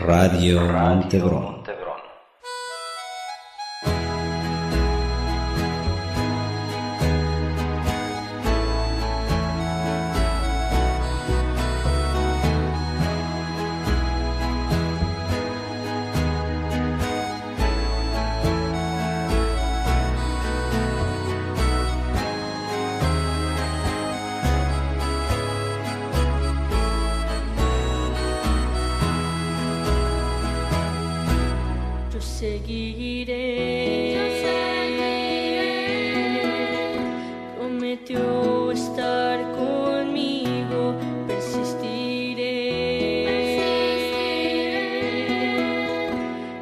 Radio Montebrón. Prometió estar conmigo, persistiré.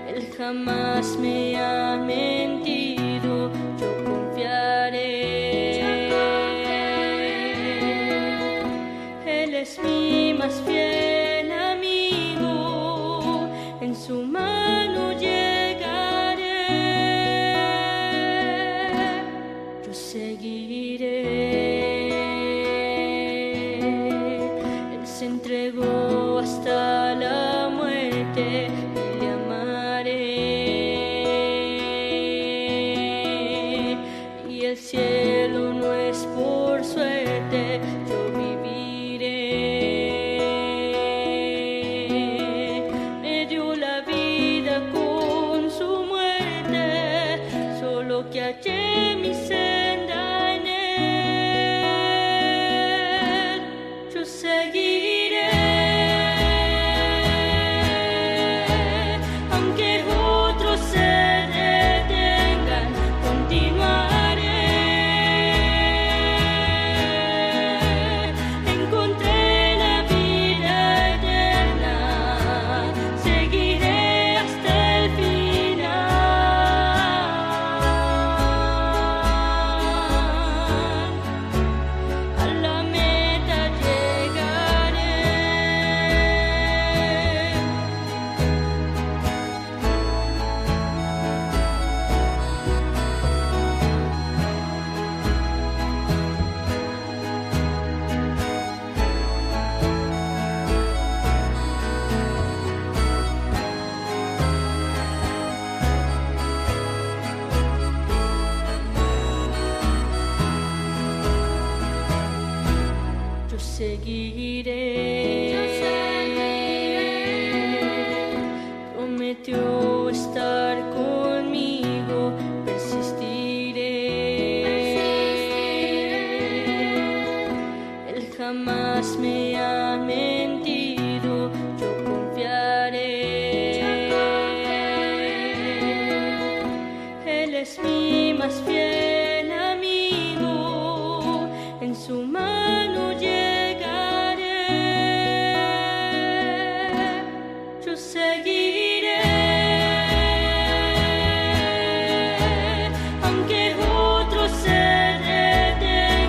Él jamás me ha mentido, yo confiaré. Él es mi más fiel amigo, en su mano llegaré. Yo seguiré. Él se entregó hasta la muerte y le amaré. Y el cielo no es por suerte, yo viviré. Me dio la vida con su muerte, solo que hallé mi senda en él. Yo seguiré, aunque otros se detengan, continuaré. Encontré la vida eterna, seguiré hasta el final. A la meta llegaré. Yo seguiré. Prometió estar conmigo, persistiré. Él jamás me ha mentido, yo confiaré. Él es mi más fiel amigo, en su mano llegaré. Yo seguiré, aunque otros se detengan.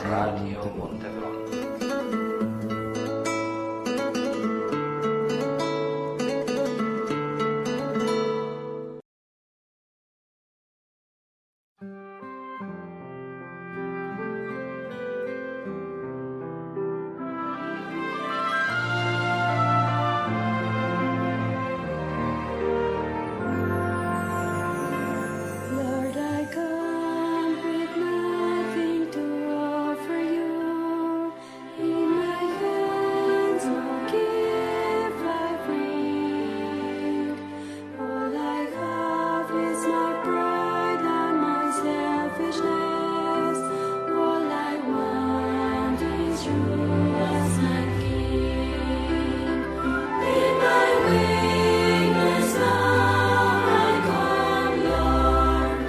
Radio Montebrón. Lord, I come with nothing to offer you. In my hands, no gift I bring. All I have is my pride and my selfishness. All I want is you as my King. In my weakness now I come, Lord.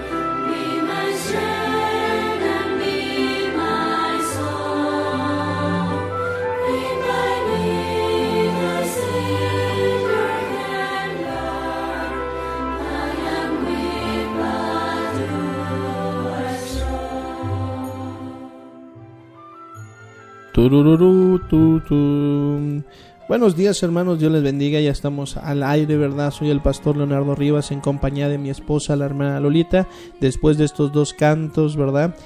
Be my strength and be my song. In my need I seek your hand, Lord. I am weak, but you are strong. Tururú, tu, tu. Buenos días, hermanos, Dios les bendiga. Ya estamos al aire, ¿verdad? Soy el pastor Leonardo Rivas en compañía de mi esposa, la hermana Lolita. Después de estos dos cantos, ¿verdad?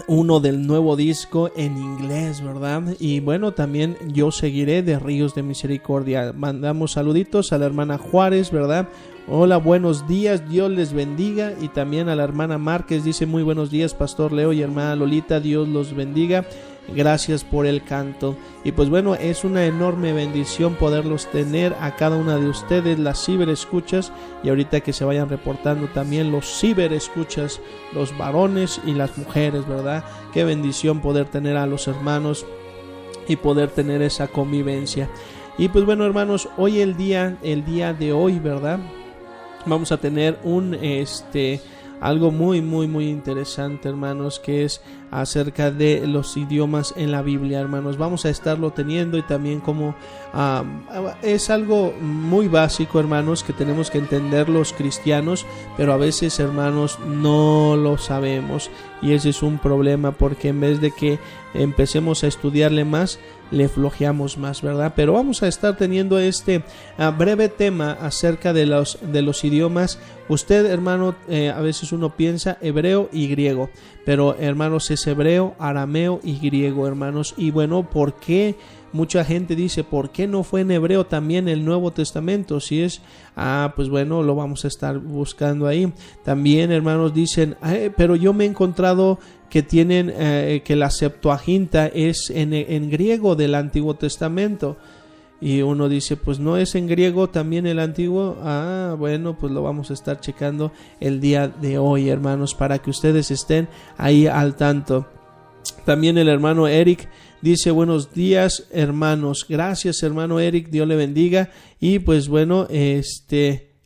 Uno del nuevo disco en inglés, ¿verdad? Y bueno, también Yo Seguiré de Ríos de Misericordia. Mandamos saluditos a la hermana Juárez, ¿verdad? Hola, buenos días, Dios les bendiga. Y también a la hermana Márquez, dice muy buenos días, pastor Leo y hermana Lolita, Dios los bendiga. Gracias por el canto. Y pues bueno, es una enorme bendición poderlos tener a cada una de ustedes, las ciberescuchas, y ahorita que se vayan reportando también los ciberescuchas, los varones y las mujeres, ¿verdad? Qué bendición poder tener a los hermanos y poder tener esa convivencia. Y pues bueno, hermanos, hoy el día de hoy, ¿verdad? Vamos a tener algo muy interesante, hermanos, que es acerca de los idiomas en la Biblia, hermanos. Vamos a estarlo teniendo y también como es algo muy básico, hermanos, que tenemos que entender los cristianos, pero a veces, hermanos, no lo sabemos y ese es un problema porque en vez de que empecemos a estudiarle más, le flojeamos más, ¿verdad? Pero vamos a estar teniendo este breve tema acerca de los idiomas. Usted, hermano, a veces uno piensa hebreo y griego, pero hermanos es hebreo, arameo y griego, hermanos. Y bueno, ¿por qué? Mucha gente dice, ¿por qué no fue en hebreo también el Nuevo Testamento? Si es, pues bueno, lo vamos a estar buscando ahí. También, hermanos, dicen, pero yo me he encontrado que tienen, que la Septuaginta es en griego del Antiguo Testamento. Y uno dice, pues no es en griego también el antiguo. Bueno, pues lo vamos a estar checando el día de hoy, hermanos, para que ustedes estén ahí al tanto. También el hermano Eric dice, buenos días, hermanos. Gracias, hermano Eric, Dios le bendiga. Y pues bueno,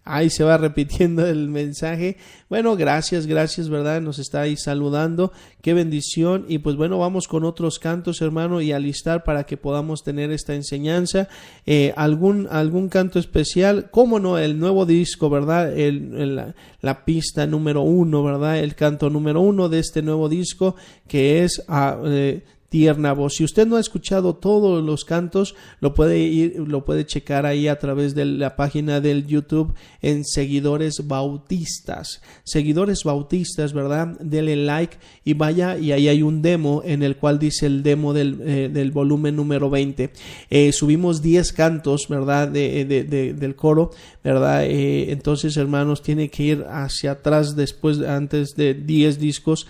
ahí se va repitiendo el mensaje. Bueno, gracias, ¿verdad? Nos está ahí saludando. Qué bendición. Y pues bueno, vamos con otros cantos, hermano, y alistar para que podamos tener esta enseñanza. ¿Algún canto especial? ¿Cómo no? El nuevo disco, ¿verdad? La pista número 1, ¿verdad? El canto número 1 de este nuevo disco que es Tierna Voz. Si usted no ha escuchado todos los cantos, lo puede checar ahí a través de la página del YouTube en Seguidores Bautistas. Seguidores Bautistas, ¿verdad? Dele like y vaya, y ahí hay un demo en el cual dice el demo del volumen número 20. Subimos 10 cantos, ¿verdad? Del coro, ¿verdad? Entonces, hermanos, tiene que ir hacia atrás antes de 10 discos,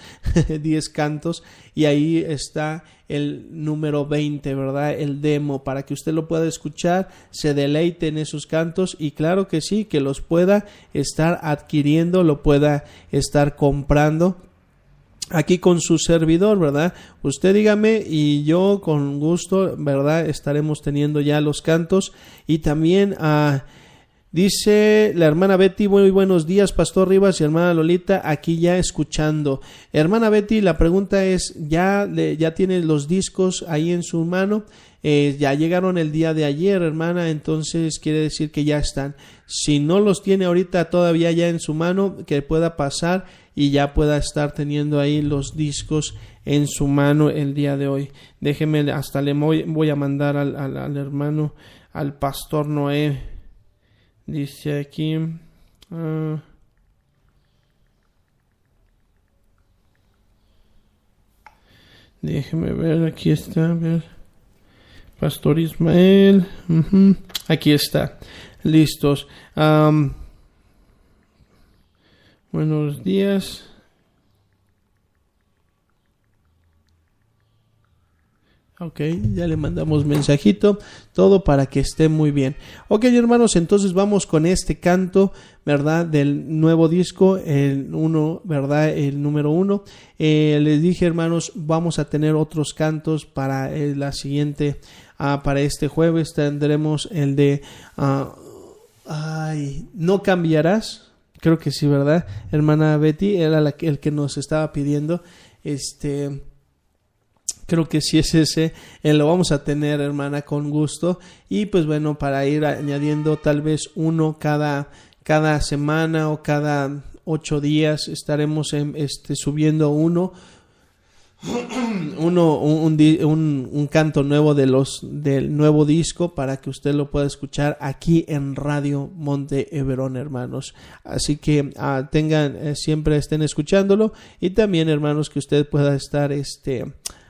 10 cantos, y ahí está el número 20, ¿verdad? El demo, para que usted lo pueda escuchar, se deleite en esos cantos y claro que sí, que los pueda estar adquiriendo, lo pueda estar comprando aquí con su servidor, ¿verdad? Usted dígame y yo con gusto, ¿verdad? Estaremos teniendo ya los cantos y también Dice la hermana Betty, muy buenos días, Pastor Rivas y hermana Lolita, aquí ya escuchando. Hermana Betty, la pregunta es, ¿ya tiene los discos ahí en su mano? Ya llegaron el día de ayer, hermana, entonces quiere decir que ya están. Si no los tiene ahorita todavía ya en su mano, que pueda pasar y ya pueda estar teniendo ahí los discos en su mano el día de hoy. Déjeme, hasta le voy a mandar al hermano, al Pastor Noé. Dice aquí... déjeme ver, aquí está, a ver. Pastor Ismael, aquí está, listos. Buenos días. Ok, ya le mandamos mensajito, todo para que esté muy bien. Ok, hermanos, entonces vamos con este canto, ¿verdad? Del nuevo disco, el número 1. Les dije, hermanos, vamos a tener otros cantos para la siguiente, para este jueves tendremos el de No cambiarás. Creo que sí, ¿verdad? Hermana Betty, era el que nos estaba pidiendo, creo que sí es ese, lo vamos a tener, hermana, con gusto. Y pues bueno, para ir añadiendo tal vez uno cada semana o cada 8 días estaremos subiendo un canto nuevo del nuevo disco para que usted lo pueda escuchar aquí en Radio Monte Hebrón, hermanos. Así que siempre estén escuchándolo, y también, hermanos, que usted pueda estar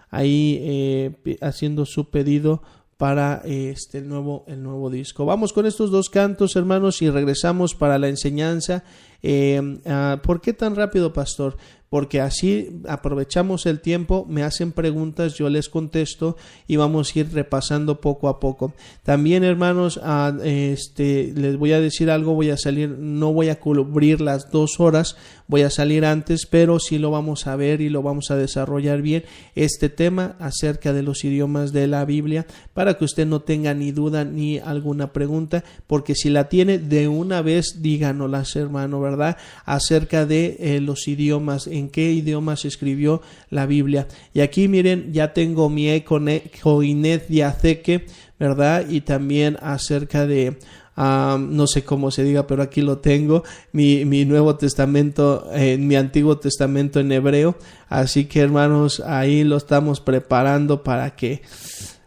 ahí haciendo su pedido para el nuevo disco. Vamos con estos 2 cantos, hermanos, y regresamos para la enseñanza. ¿Por qué tan rápido, pastor? Porque así aprovechamos el tiempo, me hacen preguntas, yo les contesto y vamos a ir repasando poco a poco. También, hermanos, les voy a decir algo, voy a salir, no voy a cubrir las 2 horas, voy a salir antes, pero sí lo vamos a ver y lo vamos a desarrollar bien, este tema acerca de los idiomas de la Biblia, para que usted no tenga ni duda ni alguna pregunta, porque si la tiene, de una vez díganoslas, hermano, ¿verdad? Acerca de los idiomas, en qué idiomas escribió la Biblia. Y aquí miren, ya tengo mi Koinet Yazeque, ¿verdad? Y también acerca de no sé cómo se diga, pero aquí lo tengo, mi Nuevo Testamento, mi Antiguo Testamento en hebreo. Así que, hermanos, ahí lo estamos preparando para que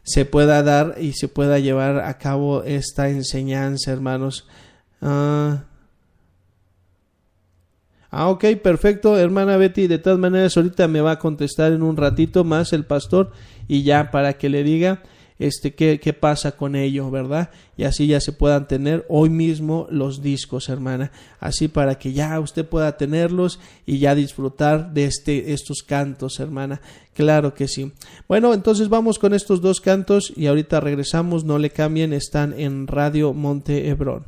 se pueda dar y se pueda llevar a cabo esta enseñanza, hermanos. Ok, perfecto, hermana Betty. De todas maneras, ahorita me va a contestar en un ratito más el pastor, y ya para que le diga qué pasa con ello, ¿verdad? Y así ya se puedan tener hoy mismo los discos, hermana. Así para que ya usted pueda tenerlos y ya disfrutar de estos cantos, hermana. Claro que sí. Bueno, entonces vamos con estos 2 cantos y ahorita regresamos. No le cambien, están en Radio Monte Hebrón.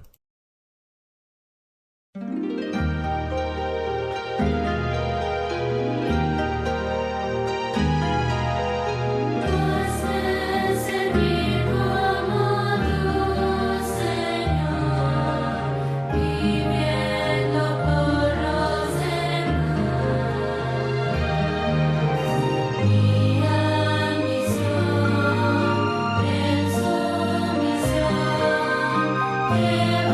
Yeah.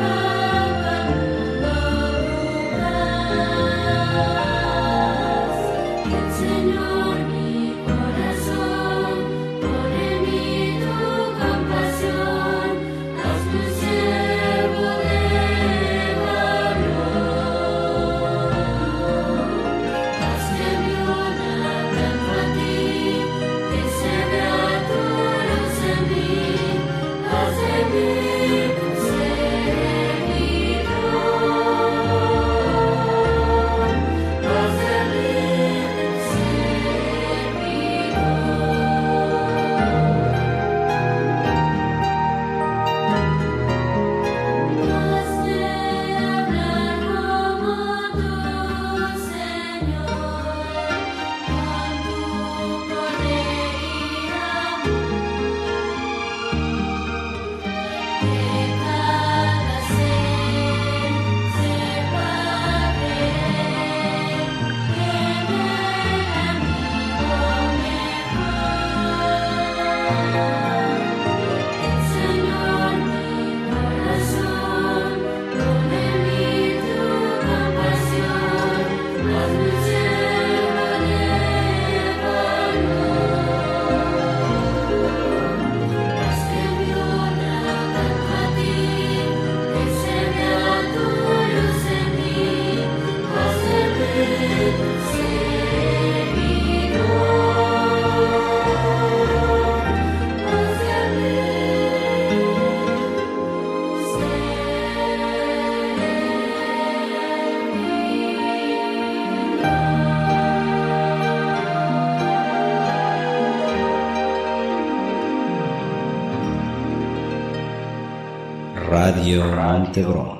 Radio Montebron.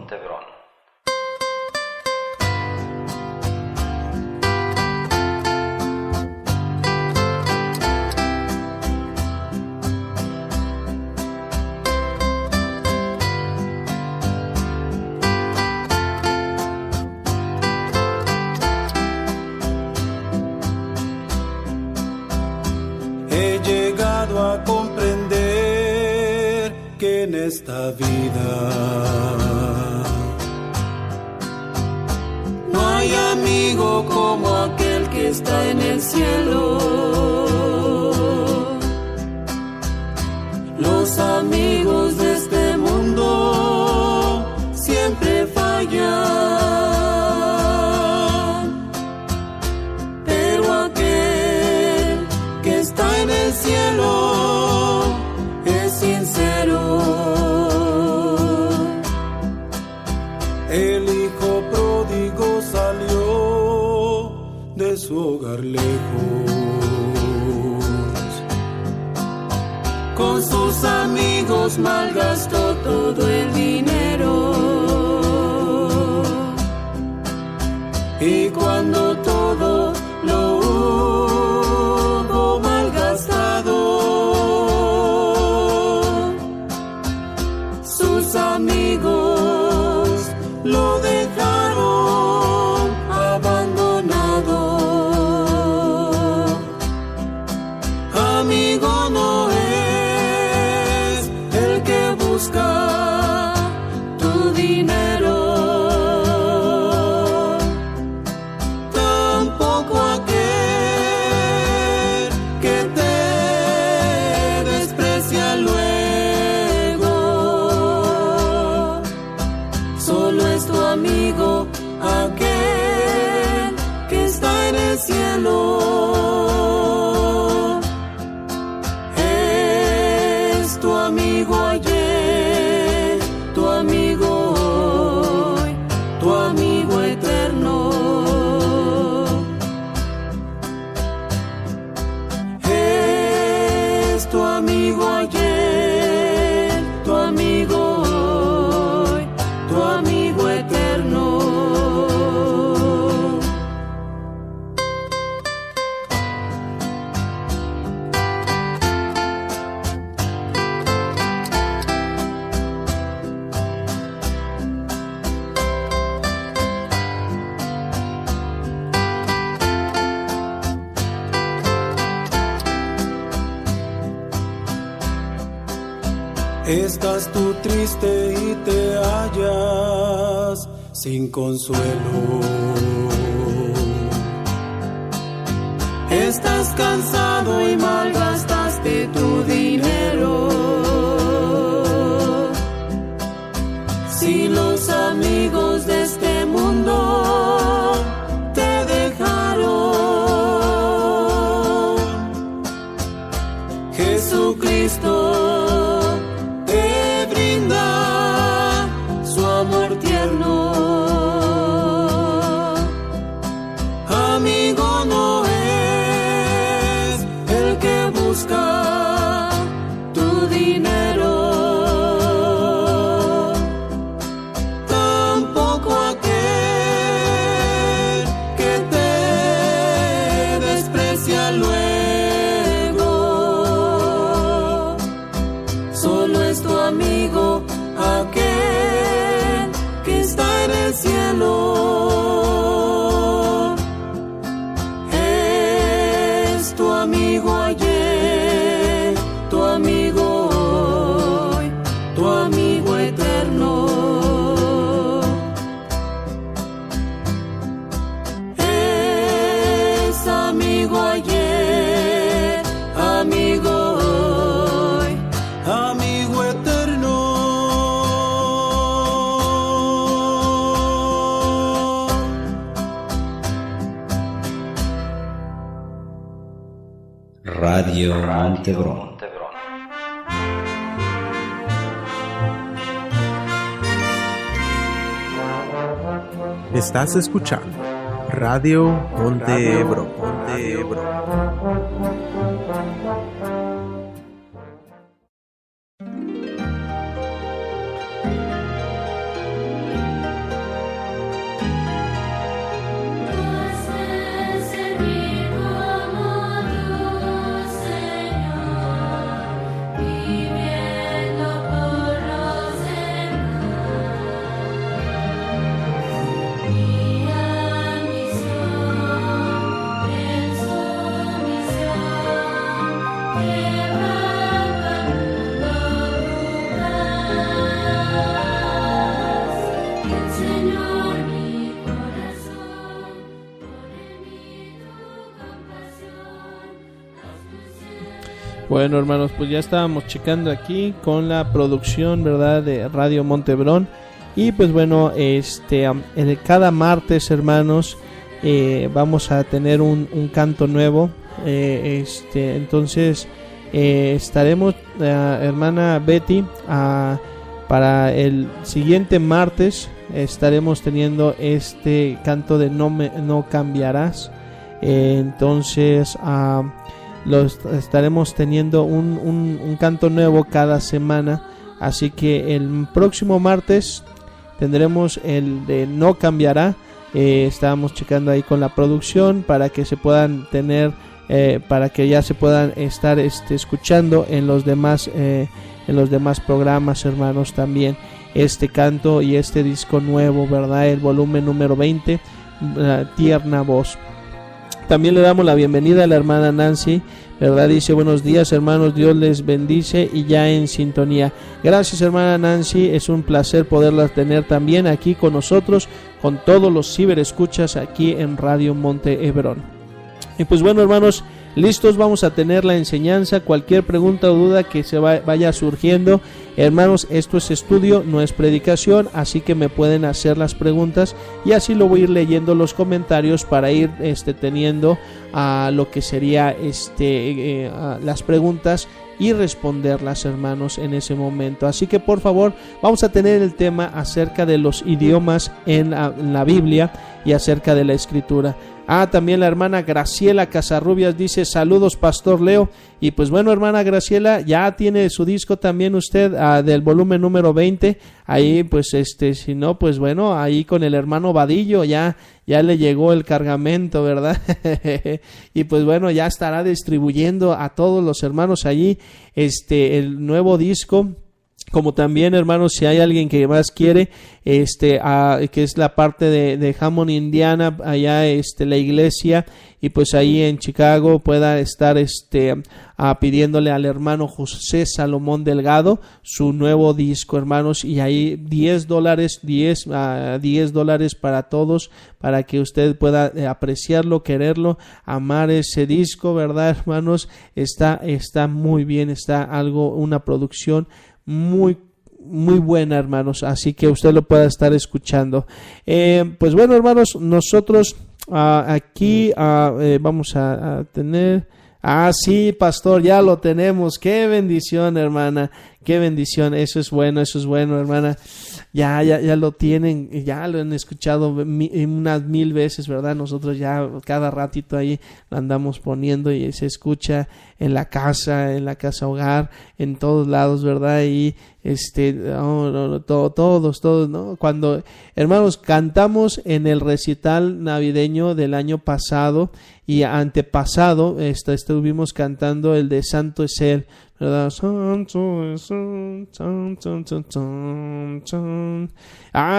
He llegado a comprender que en esta vida no hay amigo como aquel que está en el cielo. Los amigos de este mundo siempre fallan, pero aquel que está en el cielo es sincero. El hijo pródigo salió de su hogar lejos, con sus amigos malgastó todo el dinero, y cuando todo lo hubo malgastado, sus amigos lo dejaron abandonado. Amigo no es el que busca tu dinero, tampoco aquel que te desprecia luego. Solo es tu amigo aquel que está en el cielo. Es tu amigo ayer, tu amigo hoy, tu amigo eterno. Es tu amigo ayer, tu amigo hoy, tu amigo eterno. Estás tú triste y te hallas sin consuelo. Estás cansado y malgastaste tu dinero. Si los amigos de este mundo te dejaron, Jesucristo te brinda su amor tierno. Amigo no es el que busca tu dinero, tampoco aquel que te desprecia luego. Solo es tu amigo aquel que está en el cielo. Es tu amigo ayer, tu amigo hoy, tu amigo eterno. Es amigo ayer, amigo hoy, amigo eterno. Radio Montebron. Estás escuchando Radio Montebron. Bueno, hermanos, pues ya estábamos checando aquí con la producción, ¿verdad?, de Radio Montebrón. Y pues bueno, cada martes, hermanos, vamos a tener un canto nuevo. Entonces estaremos, hermana Betty, para el siguiente martes estaremos teniendo este canto de No Cambiarás. Entonces estaremos teniendo un canto nuevo cada semana. Así que el próximo martes tendremos el de No Cambiará. Estábamos checando ahí con la producción para que se puedan tener, para que ya se puedan estar escuchando en los demás programas, hermanos, también este canto y este disco nuevo, ¿verdad? El volumen número 20, Tierna Voz. También le damos la bienvenida a la hermana Nancy, ¿verdad? Dice: buenos días, hermanos, Dios les bendice y ya en sintonía. Gracias, hermana Nancy, es un placer poderla tener también aquí con nosotros, con todos los ciberescuchas aquí en Radio Montebrón. Y pues bueno, hermanos, listos, vamos a tener la enseñanza. Cualquier pregunta o duda que se vaya surgiendo, hermanos, esto es estudio, no es predicación, así que me pueden hacer las preguntas y así lo voy a ir leyendo los comentarios para ir teniendo lo que sería las preguntas y responderlas, hermanos, en ese momento. Así que por favor, vamos a tener el tema acerca de los idiomas en la Biblia y acerca de la Escritura. También la hermana Graciela Casarrubias dice: saludos, Pastor Leo. Y pues bueno, hermana Graciela, ya tiene su disco también usted del volumen número 20. Ahí pues si no, pues bueno, ahí con el hermano Vadillo ya le llegó el cargamento, ¿verdad? Y pues bueno, ya estará distribuyendo a todos los hermanos allí el nuevo disco. Como también, hermanos, si hay alguien que más quiere, que es la parte de Hammond, Indiana, allá la iglesia, y pues ahí en Chicago pueda estar pidiéndole al hermano José Salomón Delgado su nuevo disco, hermanos, y ahí $10 para todos, para que usted pueda apreciarlo, quererlo, amar ese disco, ¿verdad, hermanos? Está muy bien, una producción muy buena, hermanos, así que usted lo pueda estar escuchando. Pues bueno, hermanos, nosotros aquí vamos a tener... sí, pastor, ya lo tenemos. Qué bendición, hermana, qué bendición. Eso es bueno, hermana. Ya lo tienen, ya lo han escuchado unas 1000 veces, ¿verdad? Nosotros ya cada ratito ahí lo andamos poniendo y se escucha en la casa hogar, en todos lados, ¿verdad? Y todos, ¿no? Cuando, hermanos, cantamos en el recital navideño del año pasado y antepasado, estuvimos cantando el de Santo es Él, ¿verdad?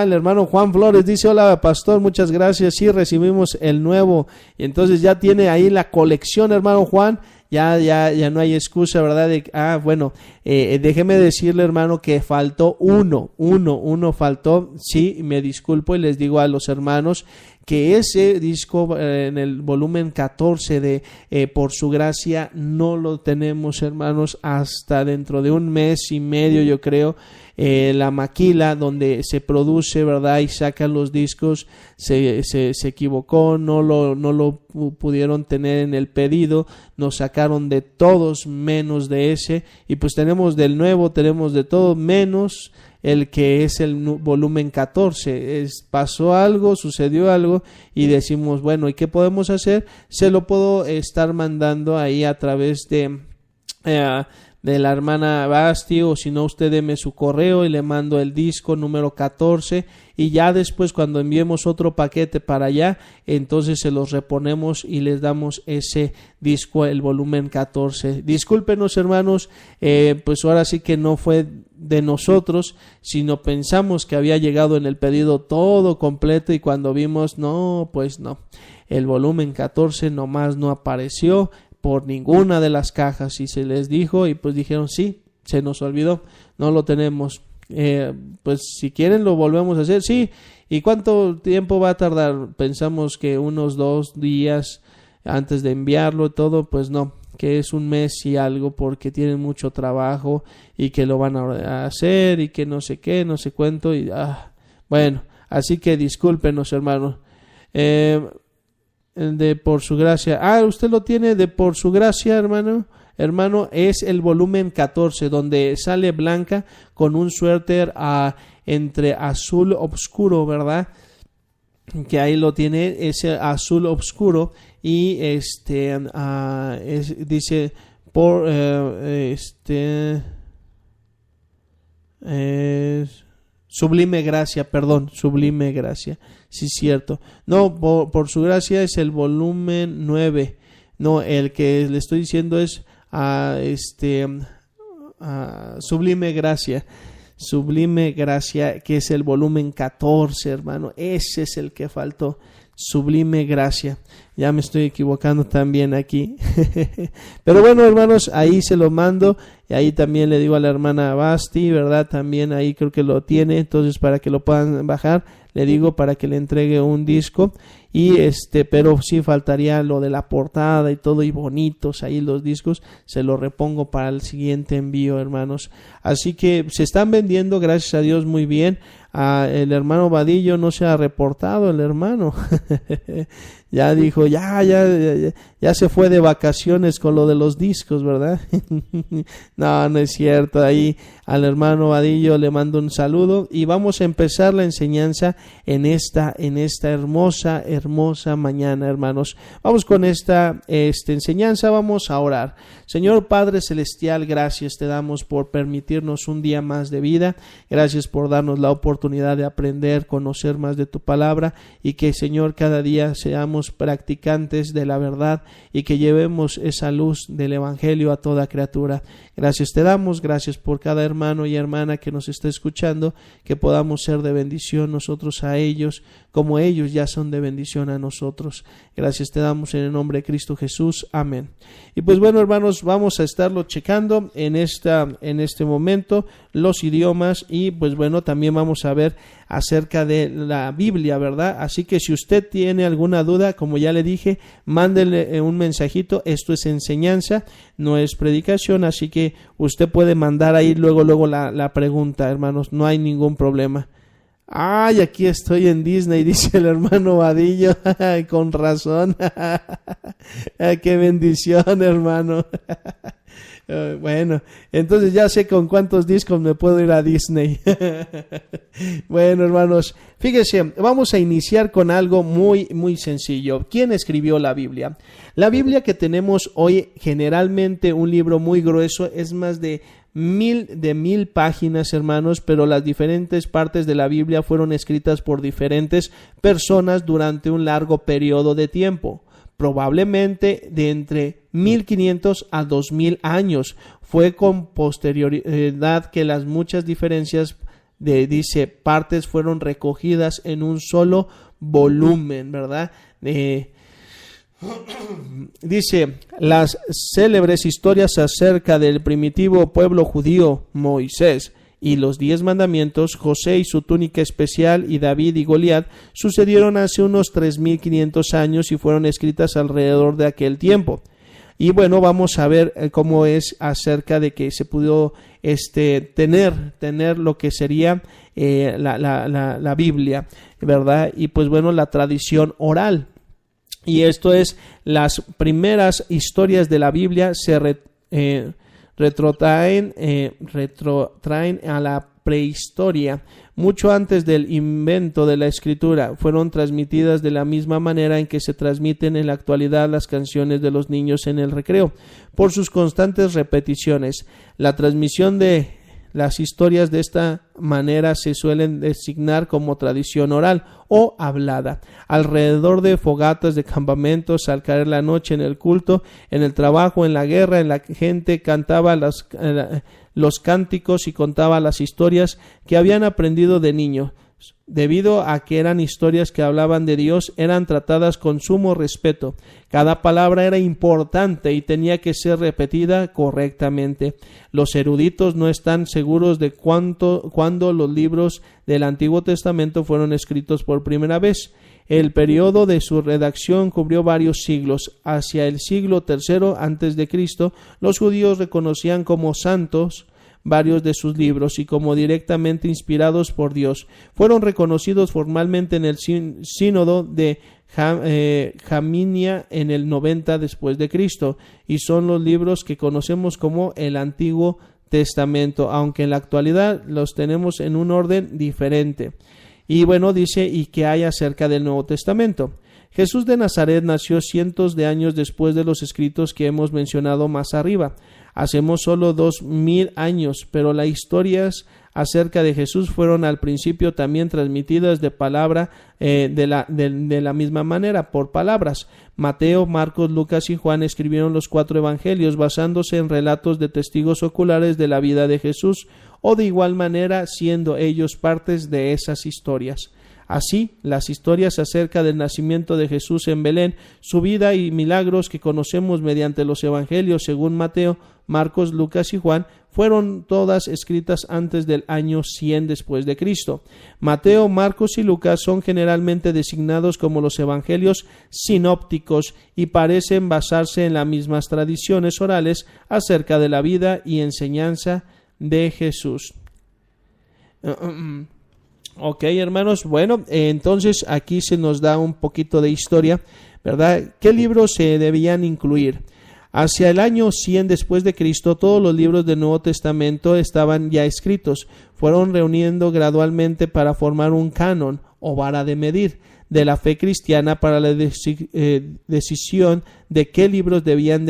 El hermano Juan Flores dice: hola, pastor, muchas gracias. Sí, recibimos el nuevo, y entonces ya tiene ahí la colección, hermano Juan. Ya no hay excusa, ¿verdad? Déjeme decirle, hermano, que faltó uno faltó. Sí, me disculpo y les digo a los hermanos que ese disco en el volumen 14 de Por su gracia no lo tenemos, hermanos, hasta dentro de un mes y medio, yo creo. La maquila donde se produce, ¿verdad?, y sacan los discos se equivocó, no lo pudieron tener en el pedido, nos sacaron de todos menos de ese, y pues tenemos del nuevo, tenemos de todo menos el que es el volumen 14. Pasó algo, sucedió algo y decimos, bueno, ¿y qué podemos hacer? Se lo puedo estar mandando ahí a través de la hermana Basti, o si no, usted deme su correo y le mando el disco número 14, y ya después cuando enviemos otro paquete para allá, entonces se los reponemos y les damos ese disco, el volumen 14. Discúlpenos, hermanos, pues ahora sí que no fue de nosotros, sino pensamos que había llegado en el pedido todo completo, y cuando vimos, no, pues no, el volumen 14 nomás no apareció por ninguna de las cajas, y se les dijo, y pues dijeron, sí, se nos olvidó, no lo tenemos. Pues si quieren lo volvemos a hacer. Sí. ¿Y cuánto tiempo va a tardar? Pensamos que unos 2 días antes de enviarlo, todo. Pues no, que es un mes y algo porque tienen mucho trabajo y que lo van a hacer y que no sé qué, no sé cuánto y bueno, así que discúlpenos, hermanos. De por su gracia. Usted lo tiene de por su gracia, hermano. Hermano, es el volumen 14 donde sale Blanca con un suéter entre azul oscuro, ¿verdad? Que ahí lo tiene, ese azul oscuro y dice por sublime gracia, perdón, sublime gracia. Sí, cierto. No, por su gracia es el volumen 9. No, el que le estoy diciendo es sublime gracia. Sublime gracia, que es el volumen 14, hermano. Ese es el que faltó. Sublime gracia. Ya me estoy equivocando también aquí. Pero bueno, hermanos, ahí se lo mando. Y ahí también le digo a la hermana Basti, ¿verdad? También ahí creo que lo tiene. Entonces, para que lo puedan bajar, le digo para que le entregue un disco. Y pero sí faltaría lo de la portada y todo, y bonitos ahí los discos. Se los repongo para el siguiente envío, hermanos. Así que se están vendiendo, gracias a Dios, muy bien. El hermano Vadillo no se ha reportado, el hermano. Ya dijo, ya se fue de vacaciones con lo de los discos, ¿verdad? No es cierto. Ahí al hermano Vadillo le mando un saludo y vamos a empezar la enseñanza en esta hermosa mañana, hermanos. Vamos con esta enseñanza, vamos a orar. Señor Padre Celestial, gracias te damos por permitirnos un día más de vida. Gracias por darnos la oportunidad de aprender, conocer más de tu palabra y que, Señor, cada día seamos practicantes de la verdad y que llevemos esa luz del evangelio a toda criatura. Gracias te damos, gracias por cada hermano y hermana que nos está escuchando, que podamos ser de bendición nosotros a ellos, como ellos ya son de bendición a nosotros. Gracias te damos en el nombre de Cristo Jesús. Amén. Y pues bueno, hermanos, vamos a estarlo checando en este momento los idiomas y pues bueno, también vamos a ver acerca de la Biblia, ¿verdad? Así que si usted tiene alguna duda, como ya le dije, mándele un mensajito. Esto es enseñanza, no es predicación, así que usted puede mandar ahí luego la pregunta, hermanos, no hay ningún problema. Aquí estoy en Disney, dice el hermano Vadillo. Con razón. Qué bendición, hermano. Bueno, entonces ya sé con cuántos discos me puedo ir a Disney. Bueno, hermanos, fíjense, vamos a iniciar con algo muy, muy sencillo. ¿Quién escribió la Biblia? La Biblia que tenemos hoy, generalmente un libro muy grueso, es más de 1000 páginas, hermanos, pero las diferentes partes de la Biblia fueron escritas por diferentes personas durante un largo periodo de tiempo. Probablemente de entre 1500 a 2000 años. Fue con posterioridad que las muchas diferencias partes fueron recogidas en un solo volumen, ¿verdad? Dice, las célebres historias acerca del primitivo pueblo judío, Moisés y los 10 mandamientos, José y su túnica especial y David y Goliat sucedieron hace unos 3500 años y fueron escritas alrededor de aquel tiempo. Y bueno, vamos a ver cómo es acerca de que se pudo tener lo que sería la Biblia, ¿verdad? Y pues bueno, la tradición oral. Y esto es, las primeras historias de la Biblia se retrotraen a la prehistoria. Mucho antes del invento de la escritura, fueron transmitidas de la misma manera en que se transmiten en la actualidad las canciones de los niños en el recreo, por sus constantes repeticiones. La transmisión de las historias de esta manera se suelen designar como tradición oral o hablada. Alrededor de fogatas de campamentos, al caer la noche, en el culto, en el trabajo, en la guerra, la gente cantaba los cánticos y contaba las historias que habían aprendido de niño. Debido a que eran historias que hablaban de Dios, eran tratadas con sumo respeto. Cada palabra era importante y tenía que ser repetida correctamente. Los eruditos no están seguros de cuándo los libros del Antiguo Testamento fueron escritos por primera vez. El periodo de su redacción cubrió varios siglos. Hacia el siglo III a.C., los judíos reconocían como santos varios de sus libros y como directamente inspirados por Dios. Fueron reconocidos formalmente en el sínodo de Jaminia en el 90 después de Cristo, y son los libros que conocemos como el Antiguo Testamento, aunque en la actualidad los tenemos en un orden diferente. Y bueno, dice, ¿y qué hay acerca del Nuevo Testamento? Jesús de Nazaret nació cientos de años después de los escritos que hemos mencionado más arriba. Hacemos solo 2000 años, pero las historias acerca de Jesús fueron al principio también transmitidas de palabra, de la misma manera, por palabras. Mateo, Marcos, Lucas y Juan escribieron los 4 evangelios basándose en relatos de testigos oculares de la vida de Jesús, o de igual manera siendo ellos partes de esas historias. Así, las historias acerca del nacimiento de Jesús en Belén, su vida y milagros que conocemos mediante los evangelios según Mateo, Marcos, Lucas y Juan, fueron todas escritas antes del año 100 después de Cristo. Mateo, Marcos y Lucas son generalmente designados como los evangelios sinópticos y parecen basarse en las mismas tradiciones orales acerca de la vida y enseñanza de Jesús. Ok, hermanos, bueno, entonces aquí se nos da un poquito de historia, ¿verdad? ¿Qué libros se debían incluir? Hacia el año 100 después de Cristo, todos los libros del Nuevo Testamento estaban ya escritos. Fueron reuniendo gradualmente para formar un canon o vara de medir de la fe cristiana para la decisión de qué libros debían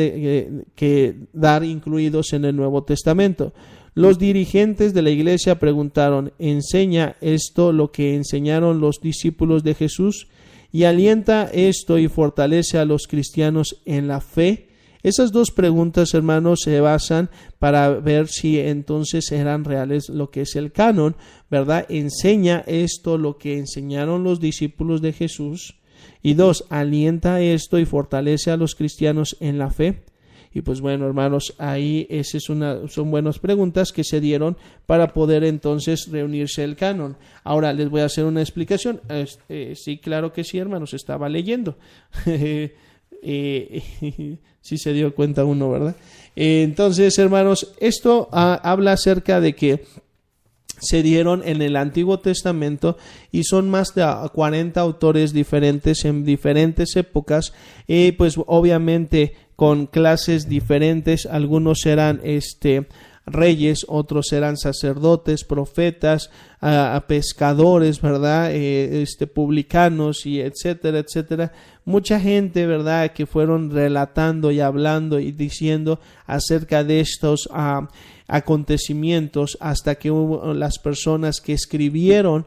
quedar incluidos en el Nuevo Testamento. Los dirigentes de la iglesia preguntaron: ¿enseña esto lo que enseñaron los discípulos de Jesús? ¿Y alienta esto y fortalece a los cristianos en la fe? Esas dos preguntas, hermanos, se basan para ver si entonces eran reales lo que es el canon, ¿verdad? ¿Enseña esto lo que enseñaron los discípulos de Jesús? Y 2, ¿alienta esto y fortalece a los cristianos en la fe? Y pues bueno, hermanos, ahí son buenas preguntas que se dieron para poder entonces reunirse el canon. Ahora les voy a hacer una explicación. Sí, claro que sí, hermanos, estaba leyendo. Sí se dio cuenta uno, ¿verdad? Entonces, hermanos, esto habla acerca de que se dieron en el Antiguo Testamento y son más de 40 autores diferentes en diferentes épocas, pues obviamente con clases diferentes. Algunos eran reyes, otros eran sacerdotes, profetas, pescadores, ¿verdad? Publicanos y etcétera, etcétera. Mucha gente, ¿verdad?, que fueron relatando y hablando y diciendo acerca de estos acontecimientos, hasta que hubo las personas que escribieron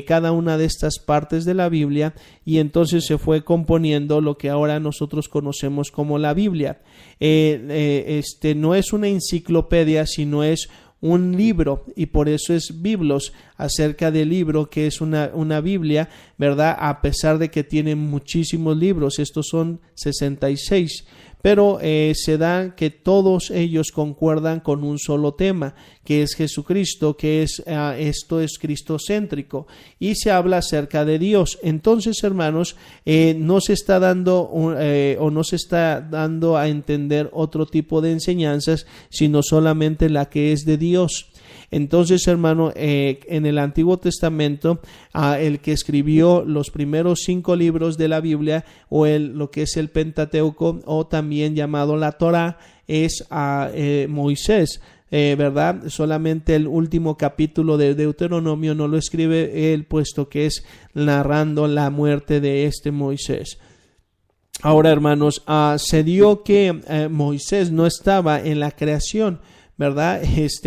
cada una de estas partes de la Biblia, y entonces se fue componiendo lo que ahora nosotros conocemos como la Biblia. No es una enciclopedia, sino es un libro, y por eso es Biblos, acerca del libro que es una Biblia, ¿verdad? A pesar de que tiene muchísimos libros, estos son 66, pero se da que todos ellos concuerdan con un solo tema, que es Jesucristo, que es esto es cristocéntrico, y se habla acerca de Dios. Entonces, hermanos, no se está dando no se está dando a entender otro tipo de enseñanzas, sino solamente la que es de Dios. Entonces, hermano, en el Antiguo Testamento, el que escribió los primeros 5 libros de la Biblia, o lo que es el Pentateuco, o también llamado la Torá, es Moisés, ¿verdad? Solamente el último capítulo de Deuteronomio no lo escribe él, puesto que es narrando la muerte de Moisés. Ahora, hermanos, se dio que Moisés no estaba en la creación, ¿verdad?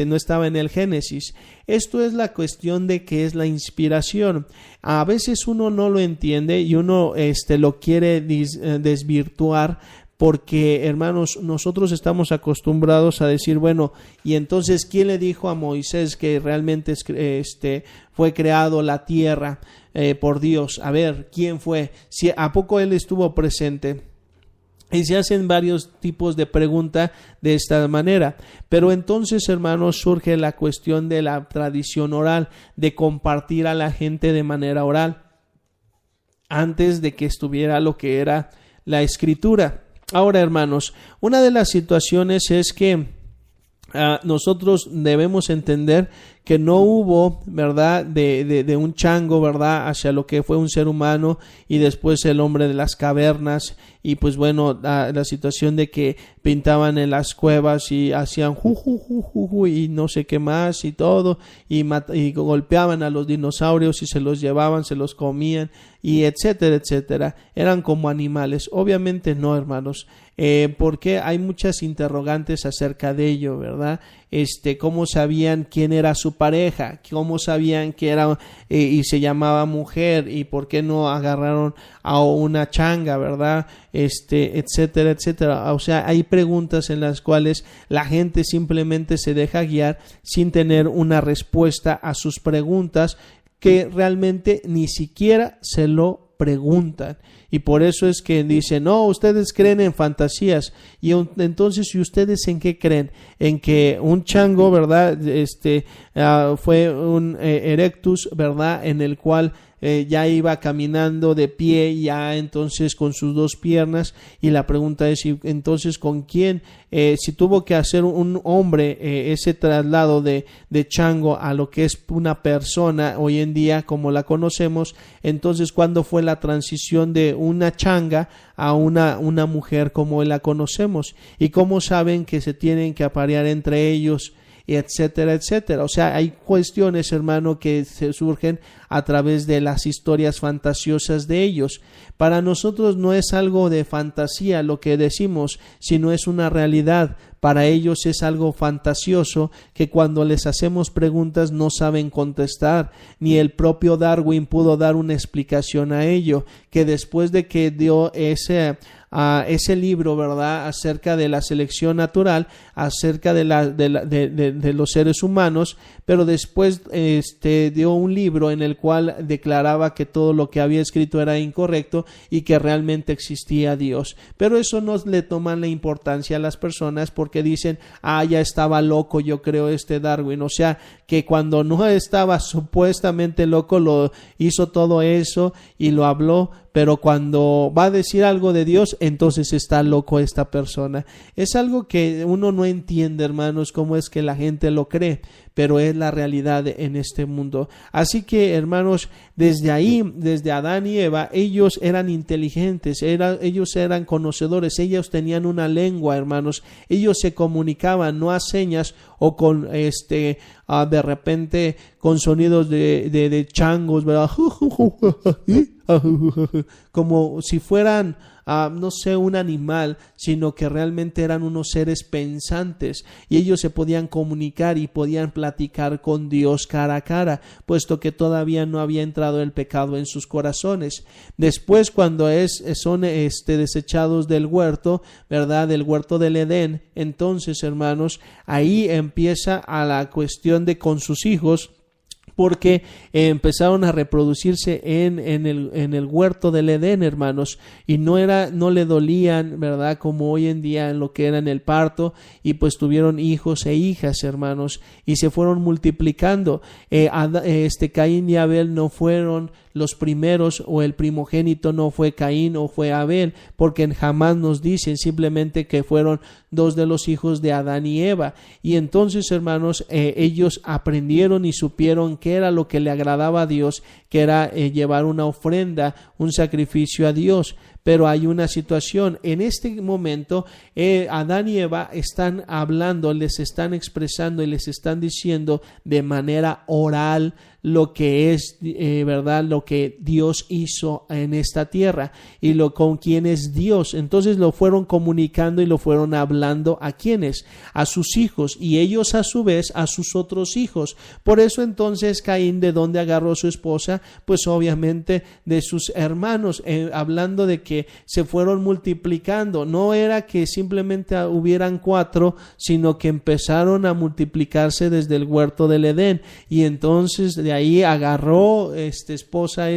No estaba en el Génesis. Esto es la cuestión de qué es la inspiración. A veces uno no lo entiende y uno lo quiere desvirtuar, porque, hermanos, nosotros estamos acostumbrados a decir, bueno, y entonces, ¿quién le dijo a Moisés que realmente fue creado la tierra por Dios? A ver, ¿quién fue? ¿A poco él estuvo presente? Y se hacen varios tipos de pregunta de esta manera. Pero entonces, hermanos, surge la cuestión de la tradición oral, de compartir a la gente de manera oral. antes de que estuviera lo que era la escritura. Ahora, hermanos, una de las situaciones es que nosotros debemos entender que no hubo, ¿verdad?, de un chango, ¿verdad?, hacia lo que fue un ser humano y después el hombre de las cavernas, y pues bueno, la situación de que pintaban en las cuevas y hacían ju, y no sé qué más y todo, y golpeaban a los dinosaurios y se los llevaban, se los comían, y etcétera, etcétera. Eran como animales. Obviamente no, hermanos, porque hay muchas interrogantes acerca de ello, ¿verdad? Cómo sabían quién era su pareja, cómo sabían que era y se llamaba mujer, y por qué no agarraron a una changa, ¿verdad? Etcétera, etcétera. O sea, hay preguntas en las cuales la gente simplemente se deja guiar sin tener una respuesta a sus preguntas, que realmente ni siquiera se lo preguntan. Y por eso es que dicen, no, ustedes creen en fantasías. Y entonces, ¿y ustedes en qué creen? En que un chango, ¿verdad? Fue un erectus, ¿verdad? En el cual ya iba caminando de pie, ya entonces con sus dos piernas. Y la pregunta es, entonces, ¿con quién? Si tuvo que hacer un hombre ese traslado de chango a lo que es una persona hoy en día como la conocemos, entonces, ¿cuándo fue la transición de una changa a una mujer como la conocemos? ¿Y cómo saben que se tienen que aparear entre ellos? Y etcétera, etcétera. O sea, hay cuestiones, hermano, que se surgen a través de las historias fantasiosas de ellos. Para nosotros no es algo de fantasía lo que decimos, sino es una realidad. Para ellos es algo fantasioso que cuando les hacemos preguntas no saben contestar. Ni el propio Darwin pudo dar una explicación a ello, que después de que dio ese libro, ¿verdad?, acerca de la selección natural, acerca de los seres humanos, pero después dio un libro en el cual declaraba que todo lo que había escrito era incorrecto y que realmente existía Dios. Pero eso no le toman la importancia a las personas, porque dicen, ya estaba loco, yo creo, Darwin. O sea, que cuando no estaba supuestamente loco, lo hizo todo eso y lo habló, pero cuando va a decir algo de Dios, entonces está loco esta persona. Es algo que uno no entiende, hermanos, cómo es que la gente lo cree, pero es la realidad en este mundo. Así que, hermanos, desde ahí, desde Adán y Eva, ellos eran inteligentes, ellos eran conocedores, ellos tenían una lengua, hermanos, ellos se comunicaban no a señas o con de repente con sonidos de changos, ¿verdad? Como si fueran no sé, un animal, sino que realmente eran unos seres pensantes, y ellos se podían comunicar y podían platicar con Dios cara a cara, puesto que todavía no había entrado el pecado en sus corazones. Después, cuando son desechados del huerto, ¿verdad?, del huerto del Edén, entonces, hermanos, ahí empieza a la cuestión de con sus hijos, porque empezaron a reproducirse en el huerto del Edén, hermanos, y no le dolían, ¿verdad?, como hoy en día en lo que era en el parto, y pues tuvieron hijos e hijas, hermanos, y se fueron multiplicando. Caín y Abel no fueron los primeros, o el primogénito no fue Caín o fue Abel, porque jamás nos dicen, simplemente que fueron dos de los hijos de Adán y Eva. Y entonces, hermanos, ellos aprendieron y supieron qué era lo que le agradaba a Dios, que era llevar una ofrenda, un sacrificio a Dios. Pero hay una situación, en este momento Adán y Eva están hablando, les están expresando y les están diciendo de manera oral lo que es, ¿verdad?, lo que Dios hizo en esta tierra y con quién es Dios. Entonces lo fueron comunicando y lo fueron hablando a quiénes, a sus hijos, y ellos a su vez a sus otros hijos. Por eso entonces Caín, ¿de dónde agarró su esposa? Pues obviamente de sus hermanos, hablando de que se fueron multiplicando. No era que simplemente hubieran 4, sino que empezaron a multiplicarse desde el huerto del Edén, y entonces de ahí agarró esposa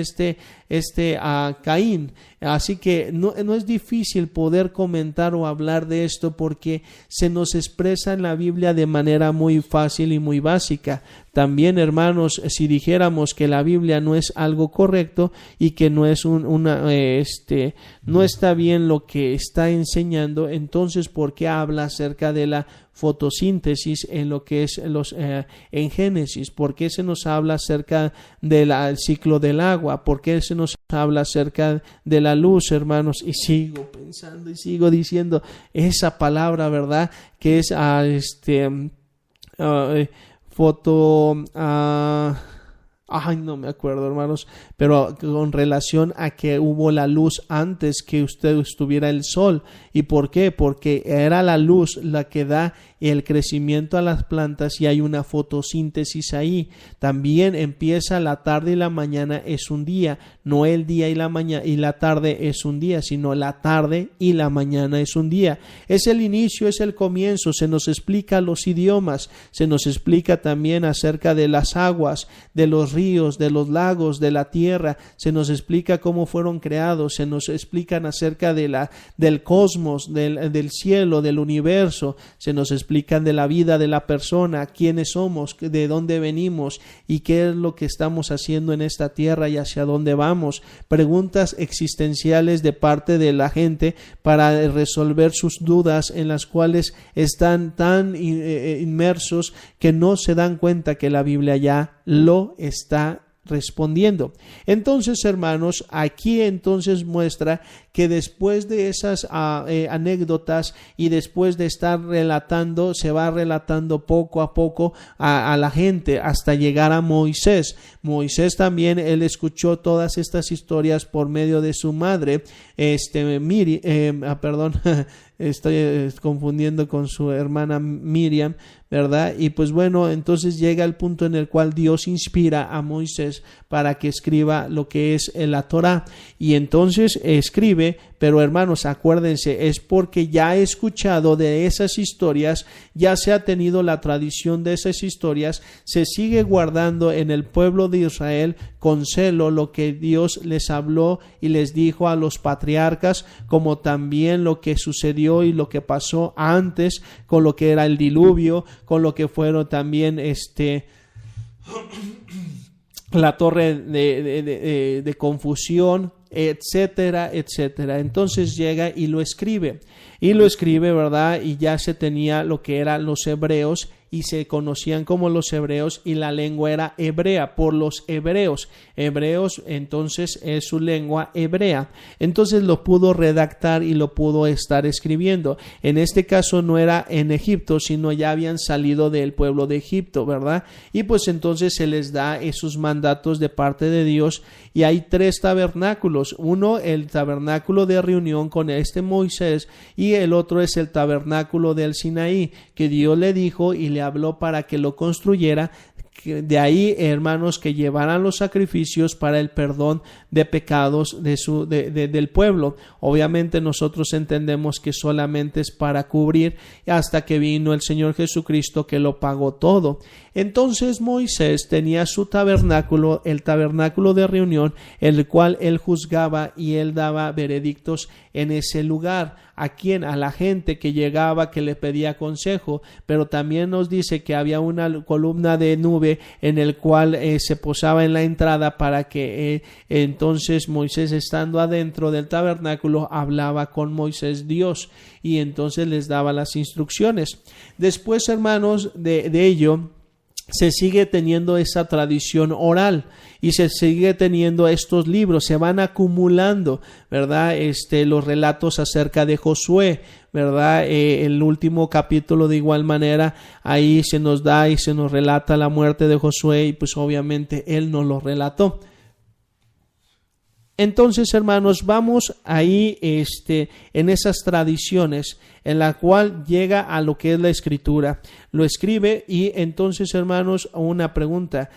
a Caín. Así que no es difícil poder comentar o hablar de esto porque se nos expresa en la Biblia de manera muy fácil y muy básica. También, hermanos, si dijéramos que la Biblia no es algo correcto y que no es no está bien lo que está enseñando, entonces ¿por qué habla acerca de la fotosíntesis en lo que es en Génesis? ¿Por qué se nos habla acerca del ciclo del agua? ¿Por qué se nos habla acerca de la luz, hermanos? Y sigo pensando y sigo diciendo esa palabra, ¿verdad? Que es no me acuerdo, hermanos, pero con relación a que hubo la luz antes que estuviera el sol. ¿Y por qué? Porque era la luz la que da el crecimiento a las plantas y hay una fotosíntesis ahí. También empieza la tarde y la mañana es un día, no el día y la mañana y la tarde es un día, sino la tarde y la mañana es un día. Es el inicio, es el comienzo. Se nos explica los idiomas, se nos explica también acerca de las aguas, de los ríos, de los lagos, de la tierra. Se nos explica cómo fueron creados, se nos explican acerca del cosmos, del cielo, del universo. Se nos explican de la vida de la persona, quiénes somos, de dónde venimos y qué es lo que estamos haciendo en esta tierra y hacia dónde vamos. Preguntas existenciales de parte de la gente para resolver sus dudas, en las cuales están tan inmersos que no se dan cuenta que la Biblia ya lo está respondiendo. Entonces, hermanos, aquí entonces muestra que después de esas anécdotas y después de estar relatando, se va relatando poco a poco a la gente hasta llegar a Moisés. Moisés también, él escuchó todas estas historias por medio de su madre, estoy confundiendo con su hermana Miriam, ¿verdad? Y pues bueno, entonces llega el punto en el cual Dios inspira a Moisés para que escriba lo que es la Torá, y entonces escribe, pero hermanos, acuérdense, es porque ya he escuchado de esas historias, ya se ha tenido la tradición de esas historias, se sigue guardando en el pueblo de Israel con celo lo que Dios les habló y les dijo a los patriarcas, como también lo que sucedió y lo que pasó antes con lo que era el diluvio, con lo que fueron también la torre de confusión, etcétera, etcétera. Entonces llega y lo escribe, ¿verdad? Y ya se tenía lo que eran los hebreos y se conocían como los hebreos y la lengua era hebrea por los hebreos. Hebreos, entonces, es su lengua hebrea. Entonces lo pudo redactar y lo pudo estar escribiendo. En este caso no era en Egipto, sino ya habían salido del pueblo de Egipto, ¿verdad? Y pues entonces se les da esos mandatos de parte de Dios, y hay 3 tabernáculos. Uno, el tabernáculo de reunión con Moisés, y el otro es el tabernáculo del Sinaí, que Dios le dijo y le habló para que lo construyera. De ahí, hermanos, que llevaran los sacrificios para el perdón de pecados del pueblo. Obviamente nosotros entendemos que solamente es para cubrir, hasta que vino el Señor Jesucristo, que lo pagó todo. Entonces Moisés tenía su tabernáculo, el tabernáculo de reunión, el cual él juzgaba y él daba veredictos en ese lugar. ¿A quién? A la gente que llegaba, que le pedía consejo. Pero también nos dice que había una columna de nube en el cual se posaba en la entrada, para que entonces Moisés, estando adentro del tabernáculo, hablaba con Moisés Dios, y entonces les daba las instrucciones. Después, hermanos, de ello se sigue teniendo esa tradición oral y se sigue teniendo estos libros, se van acumulando, ¿verdad? Los relatos acerca de Josué, ¿verdad? El último capítulo, de igual manera, ahí se nos da y se nos relata la muerte de Josué, y pues obviamente él no lo relató. Entonces, hermanos, vamos ahí en esas tradiciones, en la cual llega a lo que es la escritura. Lo escribe, y entonces, hermanos, una pregunta: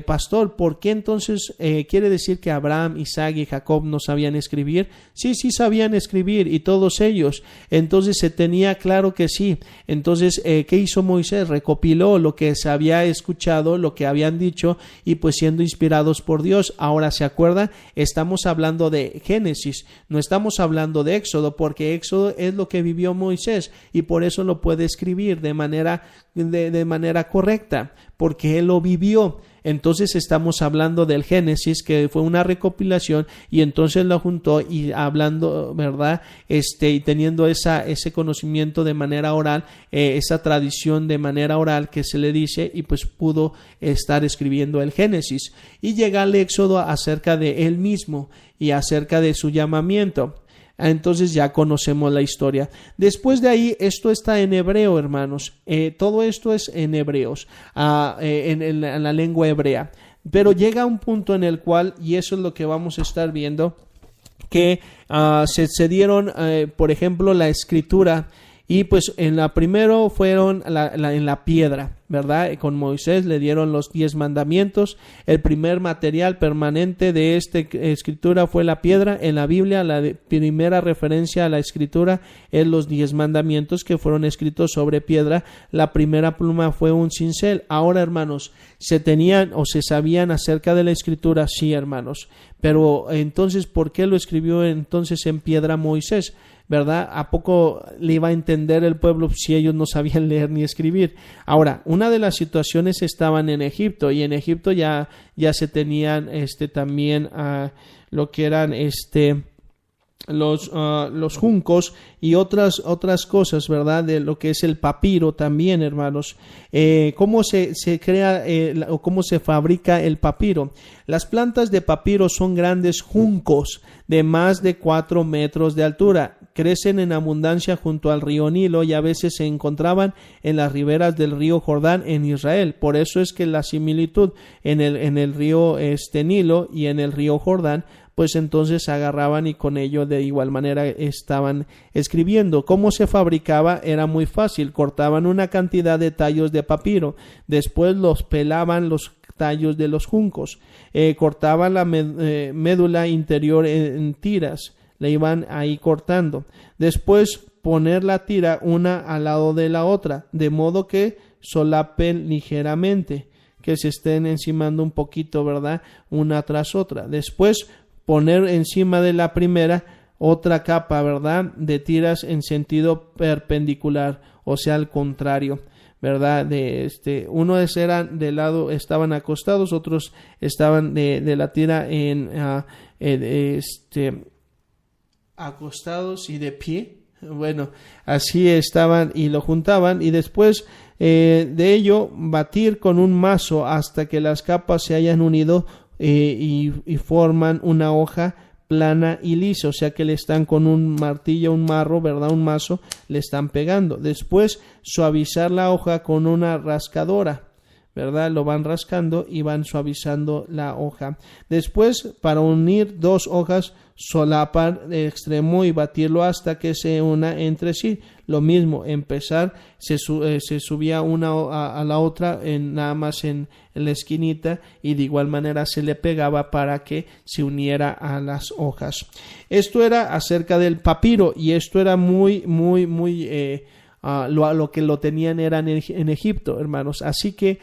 pastor, ¿por qué entonces quiere decir que Abraham, Isaac y Jacob no sabían escribir? Sí sabían escribir, y todos ellos. Entonces se tenía claro que sí. Entonces, ¿qué hizo Moisés? Recopiló lo que se había escuchado, lo que habían dicho, y pues siendo inspirados por Dios. Ahora, ¿se acuerdan? Estamos hablando de Génesis, no estamos hablando de Éxodo, porque Éxodo es lo que vivió Moisés, y por eso lo puede escribir de manera correcta, porque él lo vivió. Entonces estamos hablando del Génesis, que fue una recopilación, y entonces lo juntó, y hablando, ¿verdad? Y teniendo ese conocimiento de manera oral, esa tradición de manera oral que se le dice, y pues pudo estar escribiendo el Génesis. Y llega al Éxodo acerca de él mismo y acerca de su llamamiento. Entonces ya conocemos la historia. Después de ahí, esto está en hebreo, hermanos. Todo esto es en hebreos, en la lengua hebrea. Pero llega un punto en el cual, y eso es lo que vamos a estar viendo, que se dieron, por ejemplo, la escritura. Y pues en la primero fueron en la piedra, ¿verdad? Con Moisés le dieron los 10 mandamientos. El primer material permanente de esta escritura fue la piedra. En la Biblia, la primera referencia a la escritura es los 10 mandamientos, que fueron escritos sobre piedra. La primera pluma fue un cincel. Ahora, hermanos, ¿se tenían o se sabían acerca de la escritura? Sí, hermanos. Pero entonces, ¿por qué lo escribió entonces en piedra Moisés? ¿Verdad? ¿A poco le iba a entender el pueblo si ellos no sabían leer ni escribir? Ahora, una de las situaciones estaban en Egipto, y en Egipto ya se tenían también lo que eran los juncos y otras cosas, ¿verdad? De lo que es el papiro también, hermanos. ¿Cómo se crea o cómo se fabrica el papiro? Las plantas de papiro son grandes juncos de más de 4 metros de altura. Crecen en abundancia junto al río Nilo, y a veces se encontraban en las riberas del río Jordán en Israel. Por eso es que la similitud en el río Nilo y en el río Jordán, pues entonces agarraban y con ello de igual manera estaban escribiendo. ¿Cómo se fabricaba? Era muy fácil. Cortaban una cantidad de tallos de papiro, después los pelaban los tallos de los juncos, cortaban la médula interior en tiras, le iban ahí cortando. Después poner la tira una al lado de la otra, de modo que solapen ligeramente, que se estén encimando un poquito, ¿verdad? Una tras otra. Después poner encima de la primera otra capa, ¿verdad? De tiras en sentido perpendicular, o sea, al contrario, ¿verdad? Unos eran de lado, estaban acostados, otros estaban de la tira acostados y de pie. Bueno, así estaban y lo juntaban, y después de ello batir con un mazo hasta que las capas se hayan unido y forman una hoja plana y lisa, o sea que le están con un martillo, un marro, ¿verdad? Un mazo, le están pegando. Después suavizar la hoja con una rascadora, ¿verdad? Lo van rascando y van suavizando la hoja. Después, para unir 2 hojas, solapar el extremo y batirlo hasta que se una entre sí. Lo mismo, empezar, se subía una a la otra nada más en la esquinita, y de igual manera se le pegaba para que se uniera a las hojas. Esto era acerca del papiro, y esto era muy lo que lo tenían era en Egipto, hermanos. Así que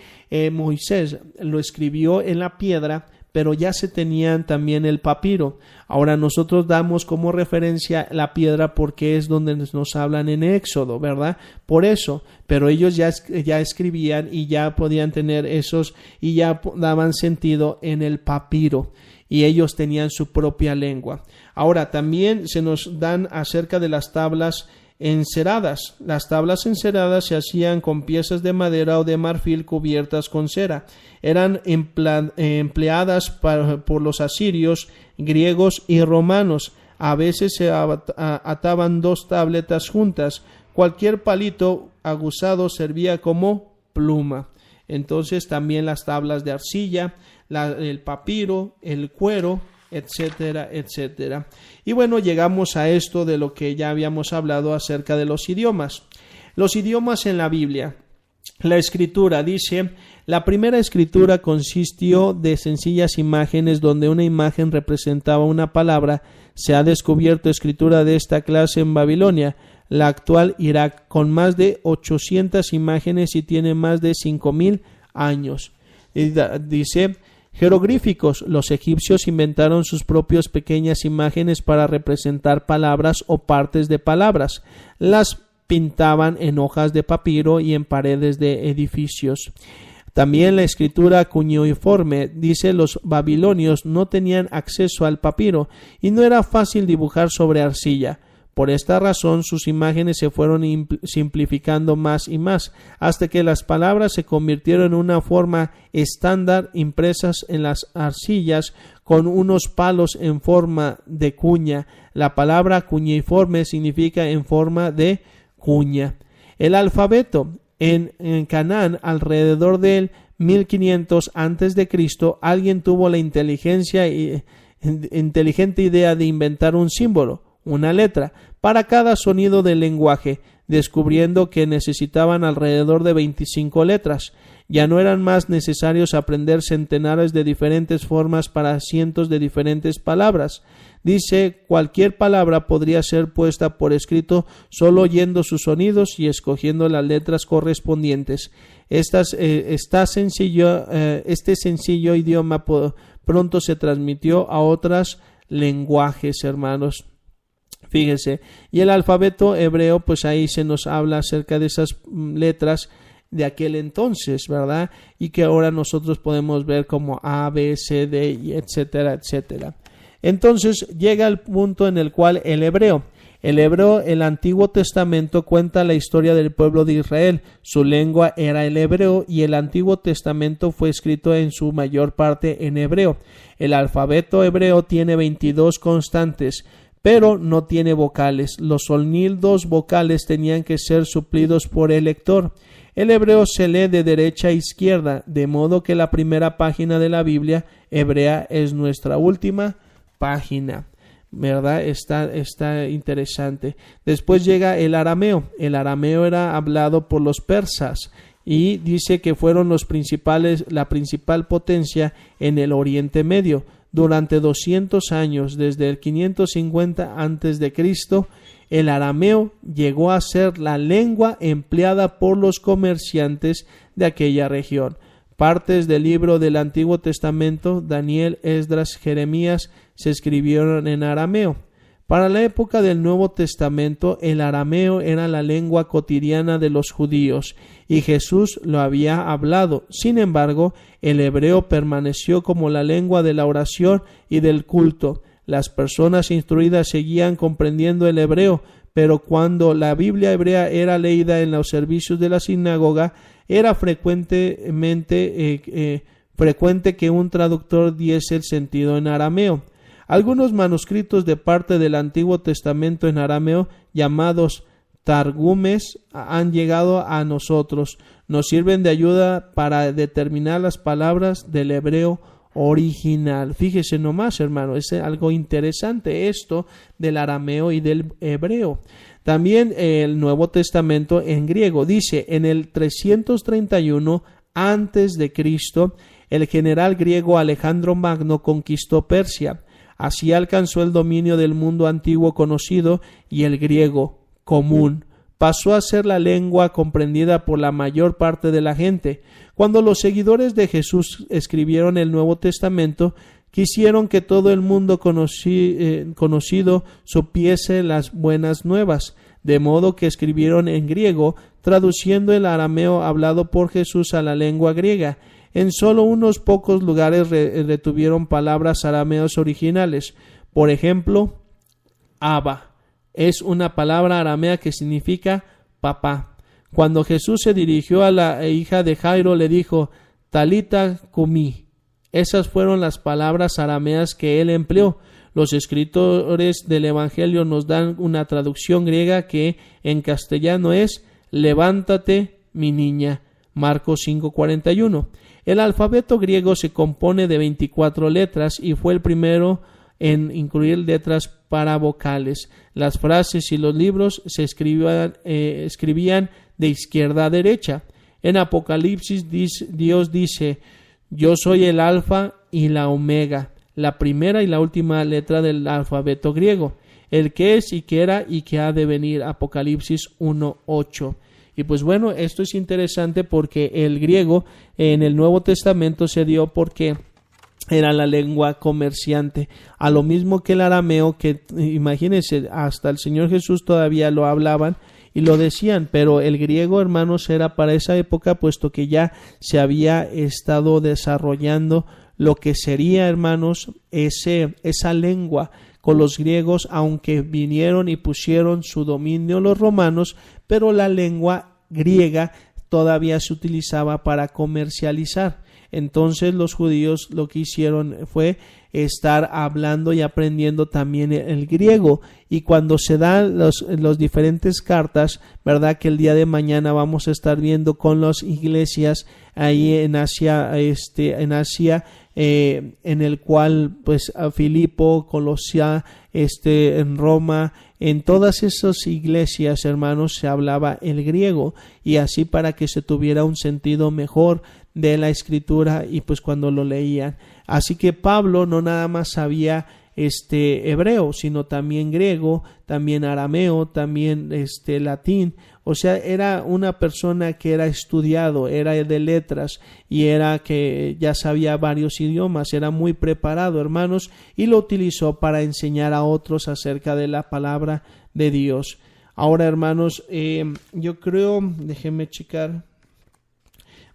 Moisés lo escribió en la piedra, pero ya se tenían también el papiro. Ahora nosotros damos como referencia la piedra porque es donde nos hablan en Éxodo, ¿verdad? Por eso, pero ellos ya escribían y ya podían tener esos, y ya daban sentido en el papiro, y ellos tenían su propia lengua. Ahora también se nos dan acerca de las tablas enceradas. Las tablas enceradas se hacían con piezas de madera o de marfil cubiertas con cera. Eran empleadas por los asirios, griegos y romanos. A veces se ataban 2 tabletas juntas. Cualquier palito aguzado servía como pluma. Entonces también las tablas de arcilla, el papiro, el cuero, etcétera, etcétera. Y bueno, llegamos a esto de lo que ya habíamos hablado acerca de los idiomas. Los idiomas en la Biblia. La escritura dice: La primera escritura consistió de sencillas imágenes donde una imagen representaba una palabra. Se ha descubierto escritura de esta clase en Babilonia, la actual Irak, con más de 800 imágenes y tiene más de 5000 años. Dice: jeroglíficos. Los egipcios inventaron sus propias pequeñas imágenes para representar palabras o partes de palabras. Las pintaban en hojas de papiro y en paredes de edificios. También la escritura cuneiforme. Dice: los babilonios no tenían acceso al papiro y no era fácil dibujar sobre arcilla. Por esta razón sus imágenes se fueron simplificando más y más, hasta que las palabras se convirtieron en una forma estándar impresas en las arcillas con unos palos en forma de cuña. La palabra cuneiforme significa en forma de cuña. El alfabeto. En Canaán, alrededor del 1500 a.C., alguien tuvo la inteligente idea de inventar un símbolo, una letra, para cada sonido del lenguaje, descubriendo que necesitaban alrededor de 25 letras. Ya no eran más necesarios aprender centenares de diferentes formas para cientos de diferentes palabras. Dice: cualquier palabra podría ser puesta por escrito solo oyendo sus sonidos y escogiendo las letras correspondientes. Este sencillo idioma pronto se transmitió a otros lenguajes, hermanos. Fíjense, y el alfabeto hebreo, pues ahí se nos habla acerca de esas letras de aquel entonces, ¿verdad? Y que ahora nosotros podemos ver como A, B, C, D, y etcétera, etcétera. Entonces llega el punto en el cual el hebreo, el Antiguo Testamento cuenta la historia del pueblo de Israel. Su lengua era el hebreo y el Antiguo Testamento fue escrito en su mayor parte en hebreo. El alfabeto hebreo tiene 22 constantes, pero no tiene vocales. Los sonidos vocales tenían que ser suplidos por el lector. El hebreo se lee de derecha a izquierda, de modo que la primera página de la Biblia hebrea es nuestra última página, ¿verdad? Está interesante. Después llega el arameo. El arameo era hablado por los persas y dice que fueron la principal potencia en el Oriente Medio. Durante 200 años, desde el 550 a.C., el arameo llegó a ser la lengua empleada por los comerciantes de aquella región. Partes del libro del Antiguo Testamento, Daniel, Esdras, Jeremías, se escribieron en arameo. Para la época del Nuevo Testamento, el arameo era la lengua cotidiana de los judíos y Jesús lo había hablado. Sin embargo, el hebreo permaneció como la lengua de la oración y del culto. Las personas instruidas seguían comprendiendo el hebreo, pero cuando la Biblia hebrea era leída en los servicios de la sinagoga, era frecuente que un traductor diese el sentido en arameo. Algunos manuscritos de parte del Antiguo Testamento en arameo, llamados targumes, han llegado a nosotros. Nos sirven de ayuda para determinar las palabras del hebreo original. Fíjese nomás, hermano, es algo interesante esto del arameo y del hebreo. También el Nuevo Testamento en griego dice: en el 331 antes de Cristo, el general griego Alejandro Magno conquistó Persia. Así alcanzó el dominio del mundo antiguo conocido y el griego común pasó a ser la lengua comprendida por la mayor parte de la gente. Cuando los seguidores de Jesús escribieron el Nuevo Testamento, quisieron que todo el mundo conocido supiese las buenas nuevas, de modo que escribieron en griego, traduciendo el arameo hablado por Jesús a la lengua griega. En solo unos pocos lugares retuvieron palabras arameos originales. Por ejemplo, Abba es una palabra aramea que significa papá. Cuando Jesús se dirigió a la hija de Jairo, le dijo: Talita cumi. Esas fueron las palabras arameas que él empleó. Los escritores del Evangelio nos dan una traducción griega que en castellano es: levántate, mi niña. Marcos 5:41. El alfabeto griego se compone de 24 letras y fue el primero en incluir letras para vocales. Las frases y los libros se escribían de izquierda a derecha. En Apocalipsis Dios dice: yo soy el alfa y la omega, la primera y la última letra del alfabeto griego, el que es y que era y que ha de venir. Apocalipsis 1:8. Y pues bueno, esto es interesante porque el griego en el Nuevo Testamento se dio porque era la lengua comerciante, a lo mismo que el arameo, que imagínense, hasta el Señor Jesús todavía lo hablaban y lo decían, pero el griego, hermanos, era para esa época, puesto que ya se había estado desarrollando lo que sería, hermanos, esa lengua con los griegos, aunque vinieron y pusieron su dominio los romanos, pero la lengua griega todavía se utilizaba para comercializar. Entonces los judíos lo que hicieron fue estar hablando y aprendiendo también el griego, y cuando se dan los diferentes cartas, verdad, que el día de mañana vamos a estar viendo con las iglesias ahí en Asia, en el cual pues a Filipo, Colosia, en Roma, en todas esas iglesias, hermanos, se hablaba el griego, y así para que se tuviera un sentido mejor de la escritura y pues cuando lo leían. Así que Pablo no nada más sabía hebreo, sino también griego, también arameo, también latín. O sea, era una persona que era estudiado, era de letras y era que ya sabía varios idiomas, era muy preparado, hermanos, y lo utilizó para enseñar a otros acerca de la palabra de Dios. Ahora, hermanos, yo creo, déjenme checar.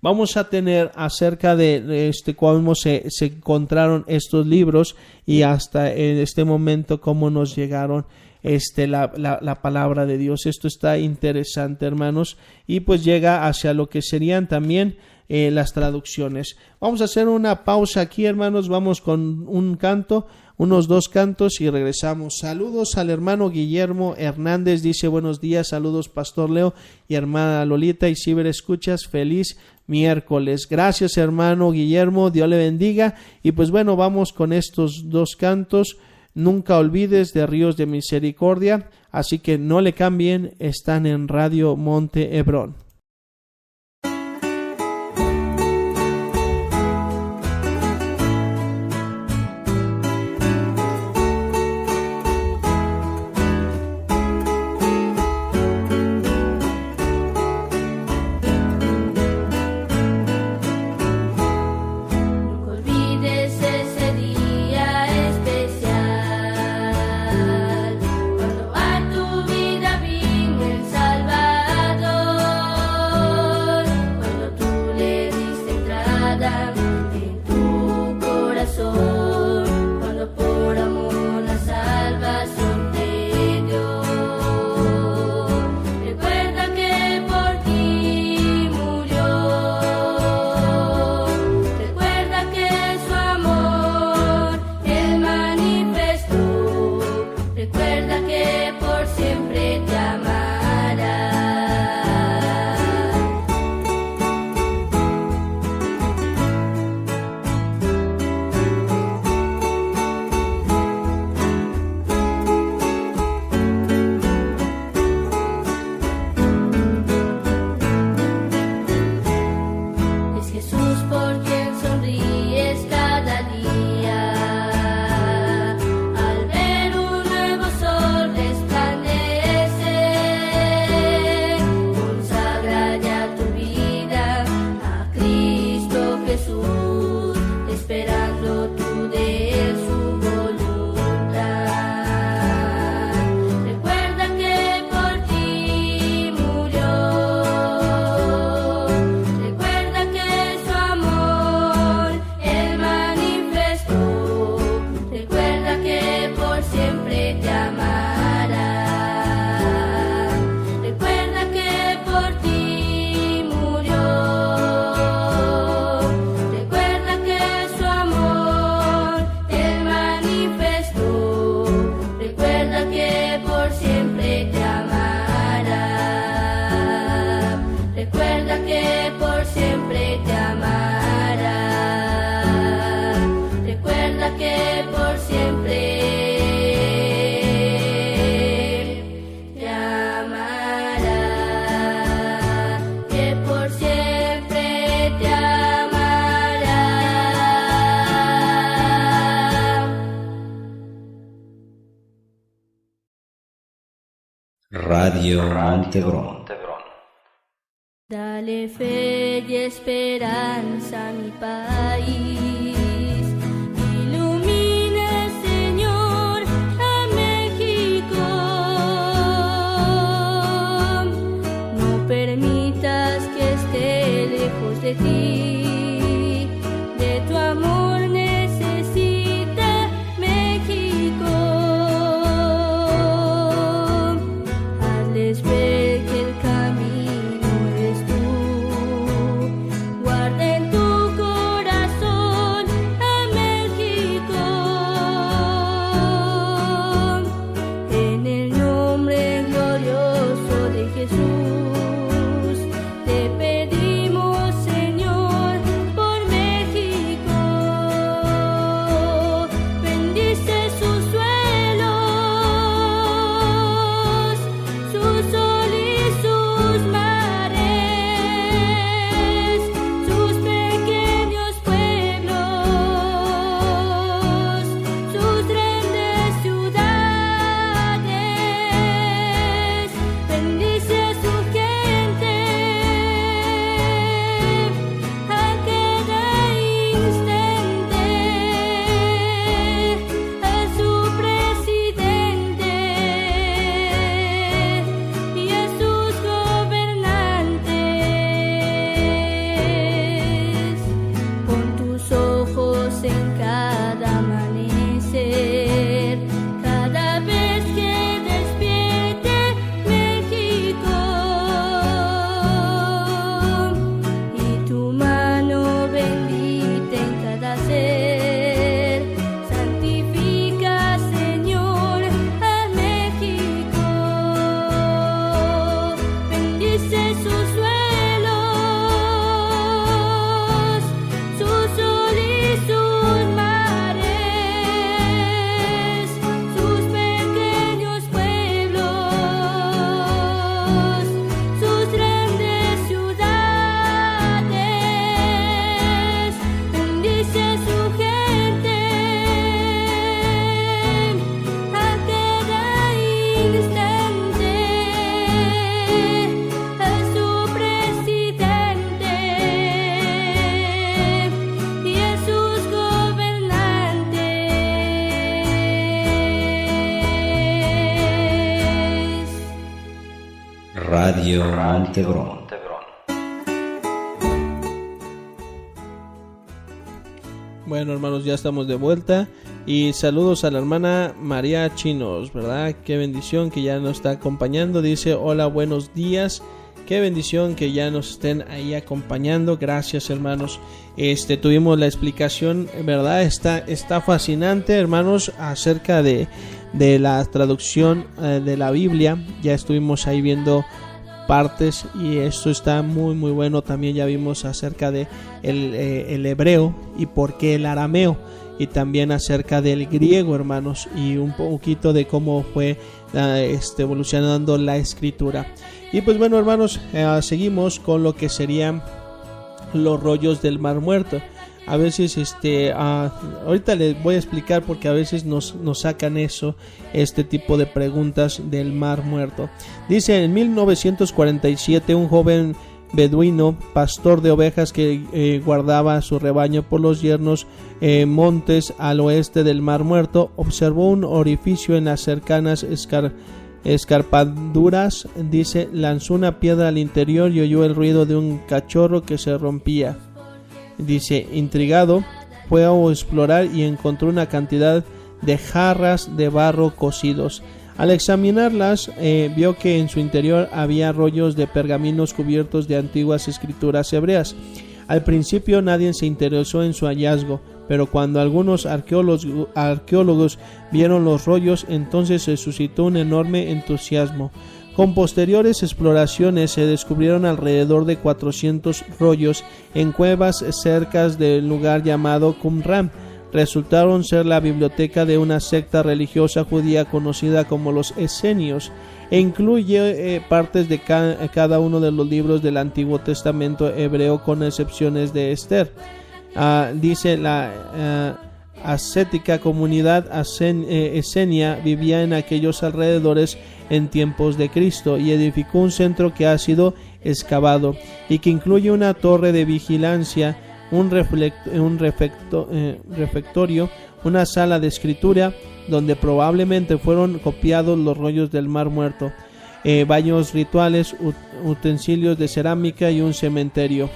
Vamos a tener acerca de cómo se encontraron estos libros y hasta en este momento cómo nos llegaron la palabra de Dios. Esto está interesante, hermanos, y pues llega hacia lo que serían también las traducciones. Vamos a hacer una pausa aquí, hermanos, vamos con un canto, unos 2 cantos y regresamos. Saludos al hermano Guillermo Hernández, dice: buenos días, saludos Pastor Leo y hermana Lolita y Ciber Escuchas, feliz miércoles. Gracias, hermano Guillermo, Dios le bendiga. Y pues bueno, vamos con estos 2 cantos. Nunca olvides, de Ríos de Misericordia. Así que no le cambien, están en Radio Monte Hebrón. Cuando a tu vida vino el Salvador. Radio Montebron. Dale fe y esperanza a mi país. Ilumina, Señor, a México. No permitas que esté lejos de ti. De tu amor necesita México. Hazles ver que el camino eres tú. Guarda en tu corazón a México. En el nombre glorioso de Jesús, te pedimos, Señor, por México. Bendice sus suelos, su sol y sus mares, sus pequeños pueblos, sus grandes ciudades. Bendice a su gente, a cada instante, a su presidente y a sus gobernantes. Pon tus ojos en cada amanecer, cada vez que despierte México, y tu mano bendita en cada ser. Santifica, Señor, a México. Bendice sus suelos, su sol y sus mares, sus pequeños pueblos, sus grandes ciudades. Bendice a su gente, a cada instante, a su presidente y a sus gobernantes. Radio Montebron. Bueno, hermanos, ya estamos de vuelta y saludos a la hermana María Chinos, ¿verdad? Qué bendición que ya nos está acompañando. Dice, hola, buenos días. Qué bendición que ya nos estén ahí acompañando. Gracias, hermanos. Tuvimos la explicación, ¿verdad? Está fascinante, hermanos, acerca de la traducción de la Biblia. Ya estuvimos ahí viendo partes y esto está muy muy bueno. También ya vimos acerca de el hebreo y por qué el arameo, y también acerca del griego, hermanos, y un poquito de cómo fue evolucionando la escritura. Y pues bueno, hermanos, seguimos con lo que serían los rollos del Mar Muerto. A veces ahorita les voy a explicar porque a veces nos sacan este tipo de preguntas del Mar Muerto. Dice, en 1947 un joven beduino, pastor de ovejas que guardaba su rebaño por los yernos montes al oeste del Mar Muerto, observó un orificio en las cercanas escarpaduras. Dice, lanzó una piedra al interior y oyó el ruido de un cachorro que se rompía. Dice, intrigado, fue a explorar y encontró una cantidad de jarras de barro cocidos. Al examinarlas, vio que en su interior había rollos de pergaminos cubiertos de antiguas escrituras hebreas. Al principio nadie se interesó en su hallazgo, pero cuando algunos arqueólogos vieron los rollos, entonces se suscitó un enorme entusiasmo. Con posteriores exploraciones se descubrieron alrededor de 400 rollos en cuevas cerca del lugar llamado Qumran. Resultaron ser la biblioteca de una secta religiosa judía conocida como los esenios, e incluye partes de cada uno de los libros del Antiguo Testamento hebreo, con excepciones de Esther. Dice, la ascética comunidad esenia vivía en aquellos alrededores en tiempos de Cristo y edificó un centro que ha sido excavado y que incluye una torre de vigilancia, un refectorio, una sala de escritura donde probablemente fueron copiados los rollos del Mar Muerto, baños rituales, utensilios de cerámica y un cementerio.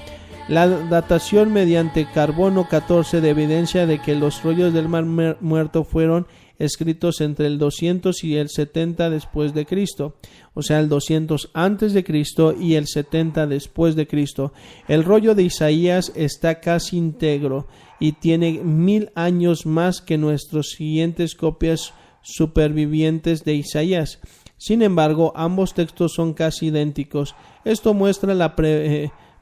La datación mediante carbono 14 de evidencia de que los rollos del Mar Muerto fueron escritos entre el 200 y el 70 después de Cristo, o sea, el 200 antes de Cristo y el 70 después de Cristo. El rollo de Isaías está casi íntegro y tiene 1000 años más que nuestras siguientes copias supervivientes de Isaías. Sin embargo, ambos textos son casi idénticos. Esto muestra la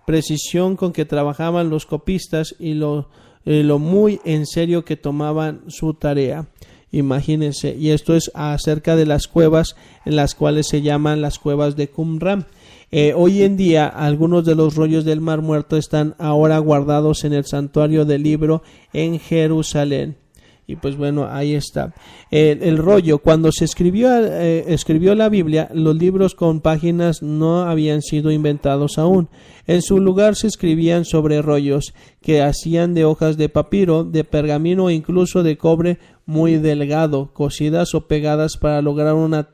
precisión con que trabajaban los copistas y lo muy en serio que tomaban su tarea. Imagínense, y esto es acerca de las cuevas en las cuales se llaman las cuevas de Qumran. Hoy en día algunos de los rollos del Mar Muerto están ahora guardados en el santuario del libro en Jerusalén. Y pues bueno, ahí está. El rollo, cuando se escribió la Biblia, los libros con páginas no habían sido inventados aún. En su lugar se escribían sobre rollos que hacían de hojas de papiro, de pergamino e incluso de cobre muy delgado, cosidas o pegadas para lograr una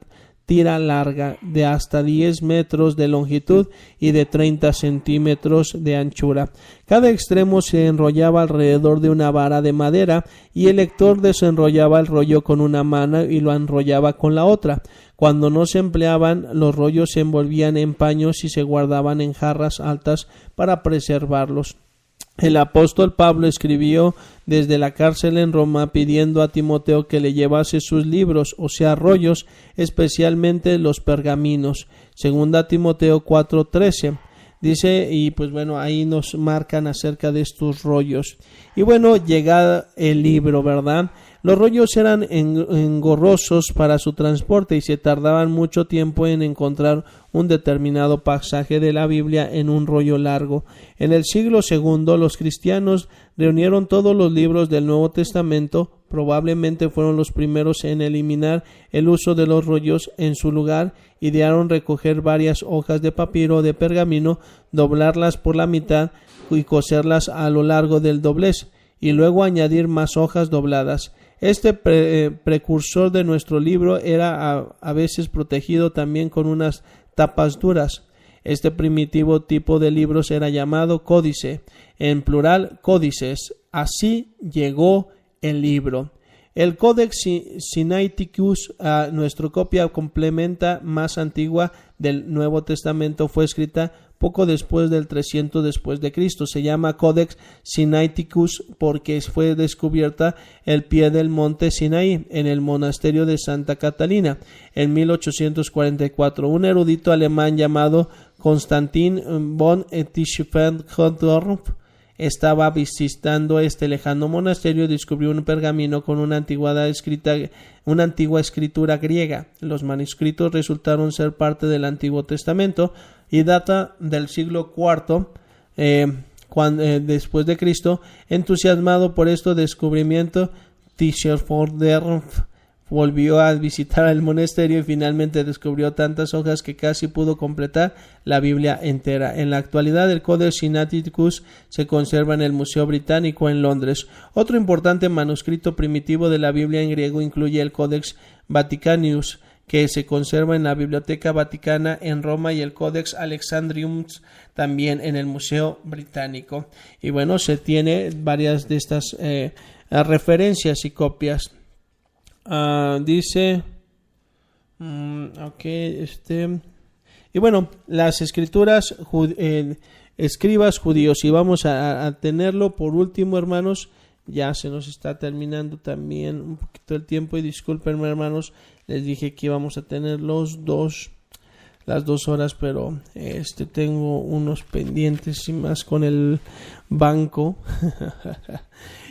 tira larga de hasta 10 metros de longitud y de 30 centímetros de anchura. Cada extremo se enrollaba alrededor de una vara de madera y el lector desenrollaba el rollo con una mano y lo enrollaba con la otra. Cuando no se empleaban, los rollos se envolvían en paños y se guardaban en jarras altas para preservarlos. El apóstol Pablo escribió desde la cárcel en Roma pidiendo a Timoteo que le llevase sus libros, o sea, rollos, especialmente los pergaminos. Segunda Timoteo 4:13. Dice, y pues bueno, ahí nos marcan acerca de estos rollos. Y bueno, llega el libro, ¿verdad? Los rollos eran engorrosos para su transporte y se tardaban mucho tiempo en encontrar un determinado pasaje de la Biblia en un rollo largo. En el siglo II, los cristianos reunieron todos los libros del Nuevo Testamento. Probablemente fueron los primeros en eliminar el uso de los rollos. En su lugar, idearon recoger varias hojas de papiro o de pergamino, doblarlas por la mitad y coserlas a lo largo del doblez, y luego añadir más hojas dobladas. Este precursor de nuestro libro era a veces protegido también con unas tapas duras. Este primitivo tipo de libros era llamado códice, en plural códices. Así llegó el libro. El Codex Sinaiticus, nuestra copia complementa más antigua del Nuevo Testamento, fue escrita poco después del 300 después de Cristo. Se llama Codex Sinaiticus porque fue descubierta el pie del monte Sinaí en el monasterio de Santa Catalina en 1844. Un erudito alemán llamado Konstantin von Tischendorf estaba visitando este lejano monasterio y descubrió un pergamino con una antigua escritura griega. Los manuscritos resultaron ser parte del Antiguo Testamento y data del siglo IV después de Cristo. Entusiasmado por este descubrimiento, Tischendorf volvió a visitar el monasterio y finalmente descubrió tantas hojas que casi pudo completar la Biblia entera. En la actualidad, el Codex Sinaiticus se conserva en el Museo Británico en Londres. Otro importante manuscrito primitivo de la Biblia en griego incluye el Codex Vaticanus, que se conserva en la Biblioteca Vaticana en Roma, y el Codex Alexandrinum también en el Museo Británico. Y bueno, se tiene varias de estas referencias y copias. Dice y bueno, las escrituras escribas judíos, y vamos a tenerlo por último, hermanos. Ya se nos está terminando también un poquito el tiempo y discúlpenme, hermanos, les dije que íbamos a tener las 2 horas, pero tengo unos pendientes y más con el banco.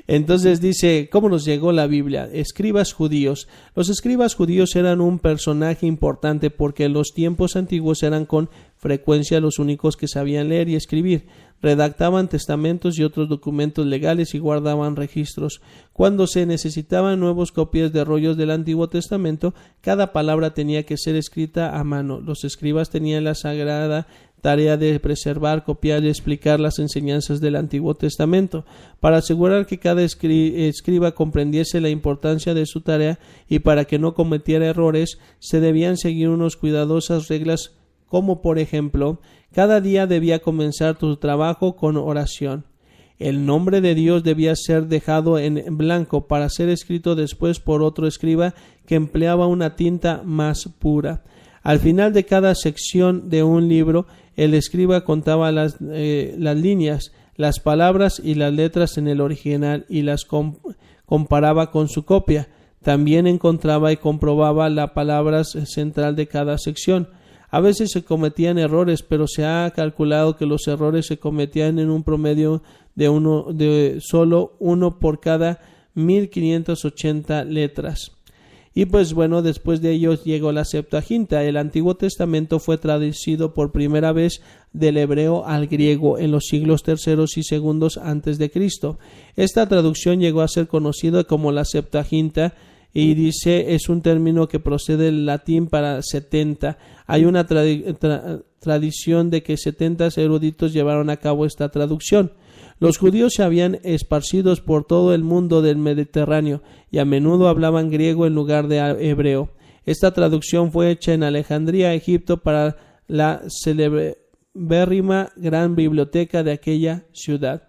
Entonces dice, ¿cómo nos llegó la Biblia? Escribas judíos. Los escribas judíos eran un personaje importante porque en los tiempos antiguos eran con frecuencia los únicos que sabían leer y escribir. Redactaban testamentos y otros documentos legales y guardaban registros. Cuando se necesitaban nuevas copias de rollos del Antiguo Testamento, cada palabra tenía que ser escrita a mano. Los escribas tenían la sagrada tarea de preservar, copiar y explicar las enseñanzas del Antiguo Testamento. Para asegurar que cada escriba comprendiese la importancia de su tarea y para que no cometiera errores, se debían seguir unas cuidadosas reglas, como por ejemplo, cada día debía comenzar tu trabajo con oración. El nombre de Dios debía ser dejado en blanco para ser escrito después por otro escriba que empleaba una tinta más pura. Al final de cada sección de un libro, el escriba contaba las líneas, las palabras y las letras en el original y las comparaba con su copia. También encontraba y comprobaba la palabra central de cada sección. A veces se cometían errores, pero se ha calculado que los errores se cometían en un promedio de solo uno por cada 1580 letras. Y pues bueno, después de ello llegó la Septuaginta. El Antiguo Testamento fue traducido por primera vez del hebreo al griego en los siglos terceros y segundos antes de Cristo. Esta traducción llegó a ser conocida como la Septuaginta y dice es un término que procede del latín para 70. Hay una tradición de que 70 eruditos llevaron a cabo esta traducción. Los judíos se habían esparcidos por todo el mundo del Mediterráneo y a menudo hablaban griego en lugar de hebreo. Esta traducción fue hecha en Alejandría, Egipto, para la celebérrima gran biblioteca de aquella ciudad.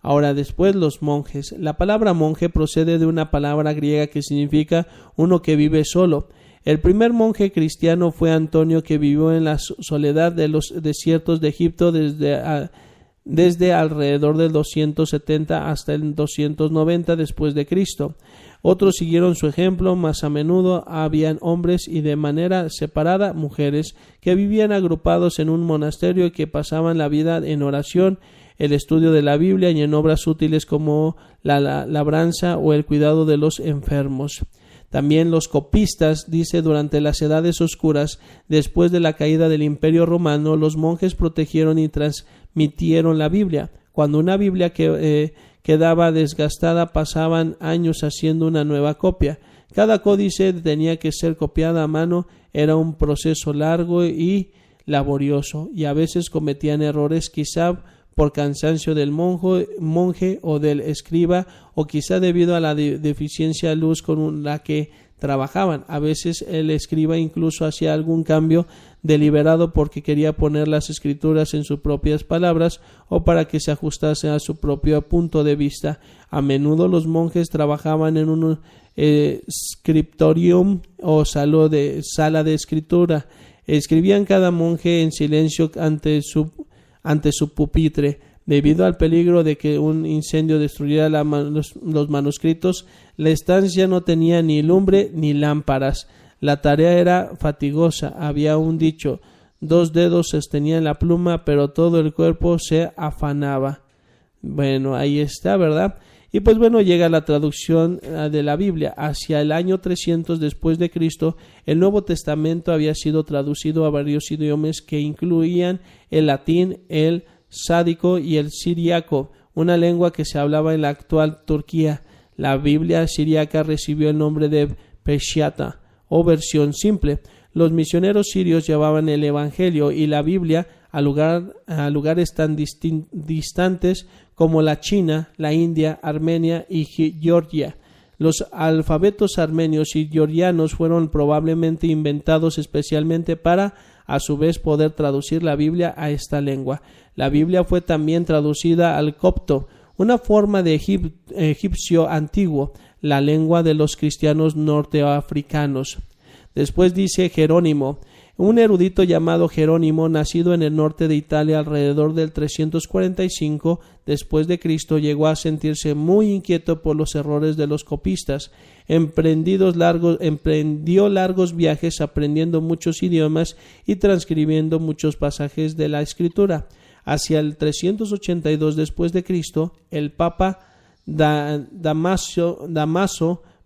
Ahora después los monjes. La palabra monje procede de una palabra griega que significa uno que vive solo. El primer monje cristiano fue Antonio, que vivió en la soledad de los desiertos de Egipto desde alrededor del 270 hasta el 290 después de Cristo. Otros siguieron su ejemplo, más a menudo habían hombres y de manera separada mujeres que vivían agrupados en un monasterio y que pasaban la vida en oración, el estudio de la Biblia y en obras útiles como la labranza o el cuidado de los enfermos. También los copistas, dice, durante las edades oscuras, después de la caída del Imperio Romano, los monjes protegieron y transmitieron la Biblia. Cuando una Biblia quedaba desgastada, pasaban años haciendo una nueva copia. Cada códice tenía que ser copiada a mano, era un proceso largo y laborioso, y a veces cometían errores, quizá por cansancio del monje o del escriba, o quizá debido a la deficiencia de luz con la que trabajaban. A veces el escriba incluso hacía algún cambio deliberado porque quería poner las escrituras en sus propias palabras o para que se ajustase a su propio punto de vista. A menudo los monjes trabajaban en un scriptorium o sala de escritura. Escribían cada monje en silencio ante su pupitre. Debido al peligro de que un incendio destruyera los manuscritos, la estancia no tenía ni lumbre ni lámparas. La tarea era fatigosa. Había un dicho: 2 dedos sostenían la pluma, pero todo el cuerpo se afanaba. Bueno, ahí está, ¿verdad? Y pues bueno, llega la traducción de la Biblia. Hacia el año 300 después de Cristo, el Nuevo Testamento había sido traducido a varios idiomas que incluían el latín, el sádico y el siríaco, una lengua que se hablaba en la actual Turquía. La Biblia siríaca recibió el nombre de Peshitta o versión simple. Los misioneros sirios llevaban el Evangelio y la Biblia a lugares tan distantes como la China, la India, Armenia y Georgia. Los alfabetos armenios y georgianos fueron probablemente inventados especialmente para, a su vez, poder traducir la Biblia a esta lengua. La Biblia fue también traducida al copto, una forma de egipcio antiguo, la lengua de los cristianos norteafricanos. Después dice Jerónimo. Un erudito llamado Jerónimo, nacido en el norte de Italia alrededor del 345 después de Cristo, llegó a sentirse muy inquieto por los errores de los copistas. Emprendió largos viajes aprendiendo muchos idiomas y transcribiendo muchos pasajes de la Escritura. Hacia el 382 después de Cristo, el Papa Damaso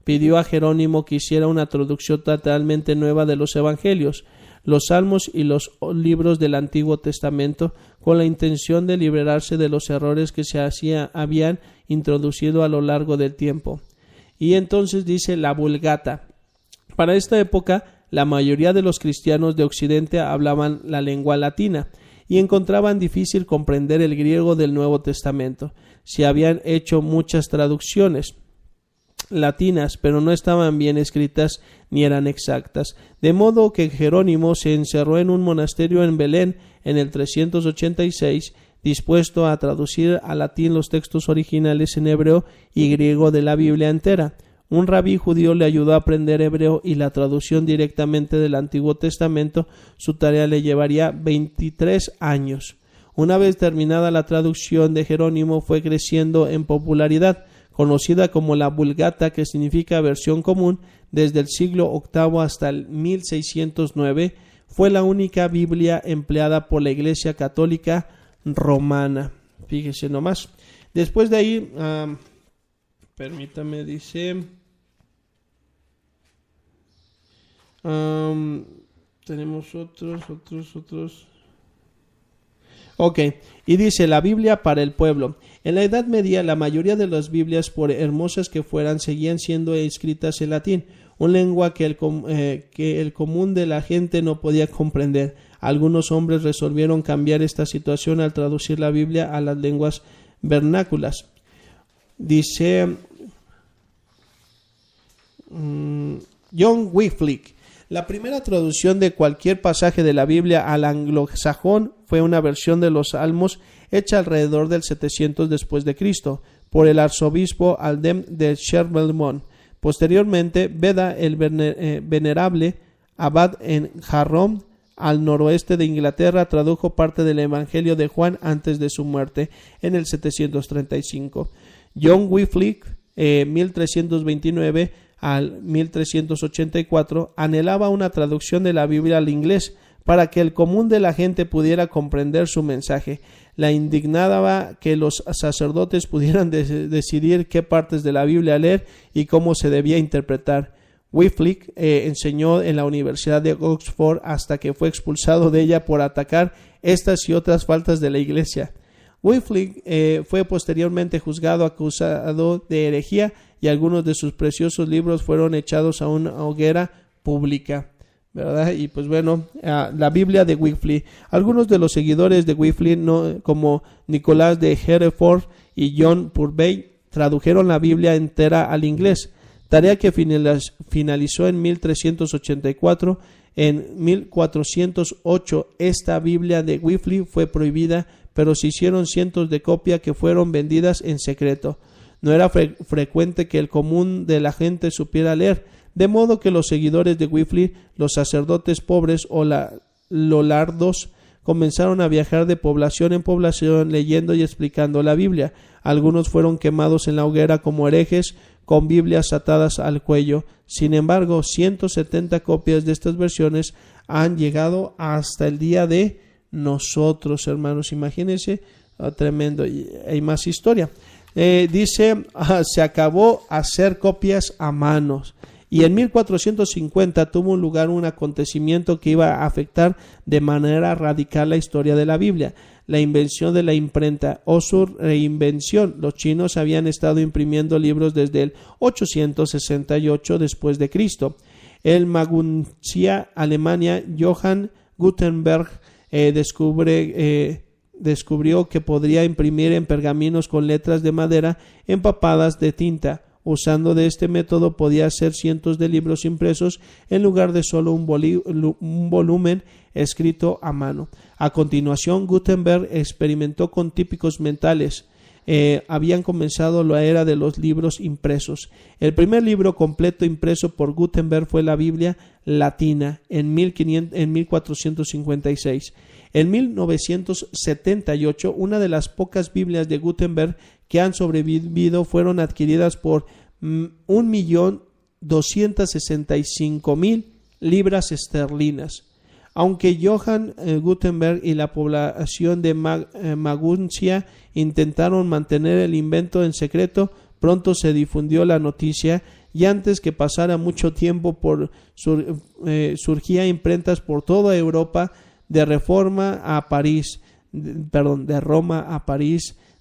pidió a Jerónimo que hiciera una traducción totalmente nueva de los evangelios, los salmos y los libros del Antiguo Testamento, con la intención de liberarse de los errores que habían introducido a lo largo del tiempo. Y entonces dice la Vulgata. Para esta época, la mayoría de los cristianos de Occidente hablaban la lengua latina y encontraban difícil comprender el griego del Nuevo Testamento. Se habían hecho muchas traducciones latinas, pero no estaban bien escritas ni eran exactas, de modo que Jerónimo se encerró en un monasterio en Belén en el 386, dispuesto a traducir al latín los textos originales en hebreo y griego de la Biblia entera. Un rabí judío le ayudó a aprender hebreo y la traducción directamente del Antiguo Testamento. Su tarea le llevaría 23 años. Una vez terminada la traducción de Jerónimo, fue creciendo en popularidad, conocida como la Vulgata, que significa versión común. Desde el siglo VIII hasta el 1609 fue la única Biblia empleada por la Iglesia Católica Romana. Fíjese nomás. Después de ahí, permítame, dice, tenemos otros. Ok, y dice la Biblia para el pueblo. En la Edad Media, la mayoría de las Biblias, por hermosas que fueran, seguían siendo escritas en latín, una lengua que el común de la gente no podía comprender. Algunos hombres resolvieron cambiar esta situación al traducir la Biblia a las lenguas vernáculas. Dice John Wycliffe: la primera traducción de cualquier pasaje de la Biblia al anglosajón fue una versión de los Salmos hecha alrededor del 700 después de Cristo por el arzobispo Aldem de Sherborne. Posteriormente, Beda, el venerable abad en Jarrom, al noroeste de Inglaterra, tradujo parte del Evangelio de Juan antes de su muerte en el 735. John Wycliffe, 1329 al 1384, anhelaba una traducción de la Biblia al inglés para que el común de la gente pudiera comprender su mensaje. La indignaba que los sacerdotes pudieran decidir qué partes de la Biblia leer y cómo se debía interpretar. Wycliffe enseñó en la Universidad de Oxford hasta que fue expulsado de ella por atacar estas y otras faltas de la Iglesia. Wycliffe fue posteriormente juzgado, acusado de herejía, y algunos de sus preciosos libros fueron echados a una hoguera pública, ¿verdad? Y pues bueno, la Biblia de Wycliffe. Algunos de los seguidores de Wycliffe, como Nicolás de Hereford y John Purvey, tradujeron la Biblia entera al inglés, tarea que finalizó en 1384. En 1408 esta Biblia de Wycliffe fue prohibida, pero se hicieron cientos de copias que fueron vendidas en secreto. No era frecuente que el común de la gente supiera leer, de modo que los seguidores de Wycliffe, los sacerdotes pobres o lollardos, comenzaron a viajar de población en población leyendo y explicando la Biblia. Algunos fueron quemados en la hoguera como herejes, con Biblias atadas al cuello. Sin embargo, 170 copias de estas versiones han llegado hasta el día de nosotros, hermanos. Imagínense, tremendo. Y hay más historia. Dice, se acabó hacer copias a manos. Y en 1450 tuvo lugar un acontecimiento que iba a afectar de manera radical la historia de la Biblia: la invención de la imprenta o su reinvención. Los chinos habían estado imprimiendo libros desde el 868 después de Cristo. El Maguncia, Alemania, Johann Gutenberg descubrió que podría imprimir en pergaminos con letras de madera empapadas de tinta. Usando de este método podía hacer cientos de libros impresos en lugar de solo un volumen escrito a mano. A continuación, Gutenberg experimentó con típicos mentales. Habían comenzado la era de los libros impresos. El primer libro completo impreso por Gutenberg fue la Biblia latina en 1456. En 1978, una de las pocas Biblias de Gutenberg que han sobrevivido fueron adquiridas por 1.265.000 libras esterlinas. Aunque Johann Gutenberg y la población de Maguncia intentaron mantener el invento en secreto, Pronto se difundió la noticia y antes que pasara mucho tiempo surgía imprentas por toda Europa, de Roma a París,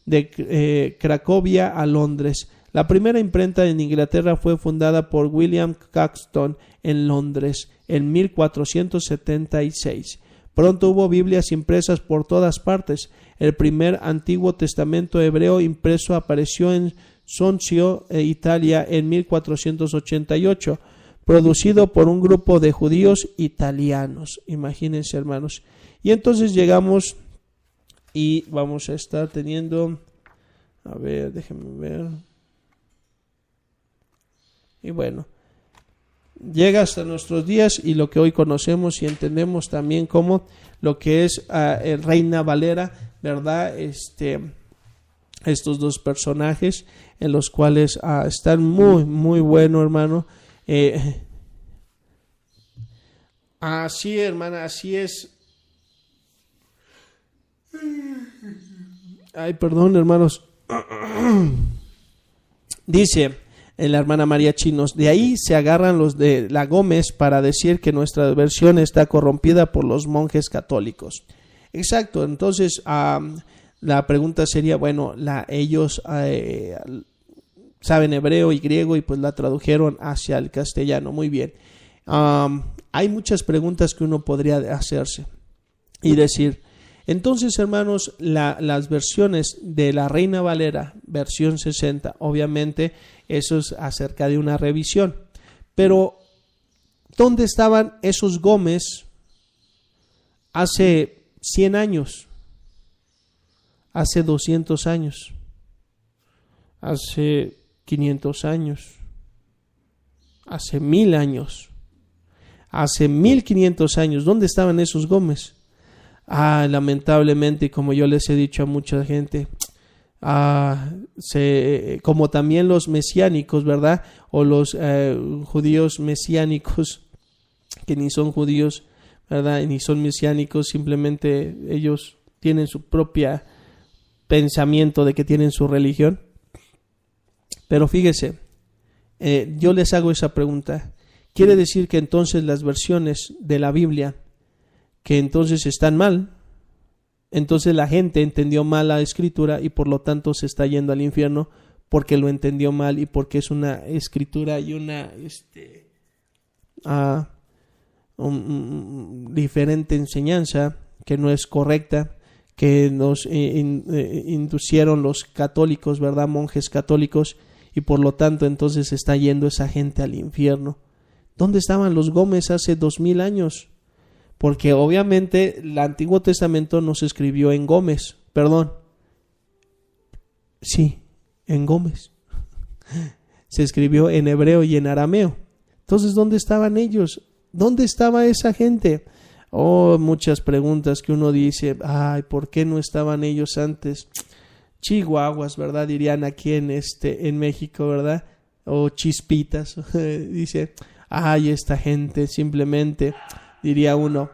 de Cracovia a Londres. La primera imprenta en Inglaterra fue fundada por William Caxton en Londres en 1476. Pronto hubo Biblias impresas por todas partes. El primer Antiguo Testamento hebreo impreso apareció en Soncio, Italia, en 1488, producido por un grupo de judíos italianos. Imagínense, hermanos. Y entonces llegamos y vamos a estar teniendo, a ver, déjenme ver. Y bueno, llega hasta nuestros días y lo que hoy conocemos y entendemos también como lo que es Reina Valera, ¿verdad? Estos dos personajes en los cuales están muy, muy bueno, hermano. Así, hermana, así es. Ay, perdón, hermanos. Dice la hermana María Chinos, de ahí se agarran los de la Gómez para decir que nuestra versión está corrompida por los monjes católicos. Exacto, entonces la pregunta sería, bueno, ellos saben hebreo y griego y pues la tradujeron hacia el castellano. Muy bien. Hay muchas preguntas que uno podría hacerse y decir, entonces, hermanos, las versiones de la Reina Valera, versión 60, obviamente eso es acerca de una revisión. Pero, ¿dónde estaban esos Gómez hace 100 años? Hace 200 años, hace 500 años, hace 1000 años, hace 1500 años. ¿Dónde estaban esos Gómez? Lamentablemente, como yo les he dicho a mucha gente, como también los mesiánicos, ¿verdad? O los judíos mesiánicos, que ni son judíos, ¿verdad? Ni son mesiánicos, simplemente ellos tienen su propia pensamiento de que tienen su religión. Pero fíjese, yo les hago esa pregunta. ¿Quiere decir que entonces las versiones de la Biblia que entonces están mal? Entonces la gente entendió mal la escritura y por lo tanto se está yendo al infierno porque lo entendió mal y porque es una escritura y una diferente enseñanza que no es correcta, que nos inducieron los católicos, ¿verdad? Monjes católicos, y por lo tanto entonces está yendo esa gente al infierno. ¿Dónde estaban los Gómez hace 2000 años? Porque obviamente el Antiguo Testamento no se escribió en Gómez, perdón. Sí, en Gómez. Se escribió en hebreo y en arameo. Entonces, ¿dónde estaban ellos? ¿Dónde estaba esa gente? Muchas preguntas que uno dice, ¿por qué no estaban ellos antes? Chihuahuas, ¿verdad? Dirían aquí en México, ¿verdad? O chispitas. Dice, esta gente simplemente, diría uno,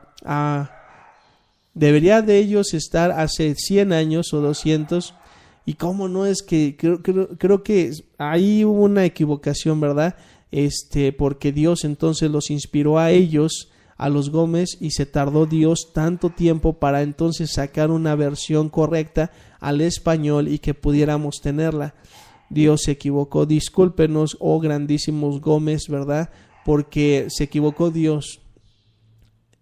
debería de ellos estar hace 100 años o 200. Y cómo no, es que creo que ahí hubo una equivocación, ¿verdad? Porque Dios entonces los inspiró a ellos, a los Gómez, y se tardó Dios tanto tiempo para entonces sacar una versión correcta al español y que pudiéramos tenerla. Dios se equivocó, discúlpenos, grandísimos Gómez, ¿verdad? Porque se equivocó Dios.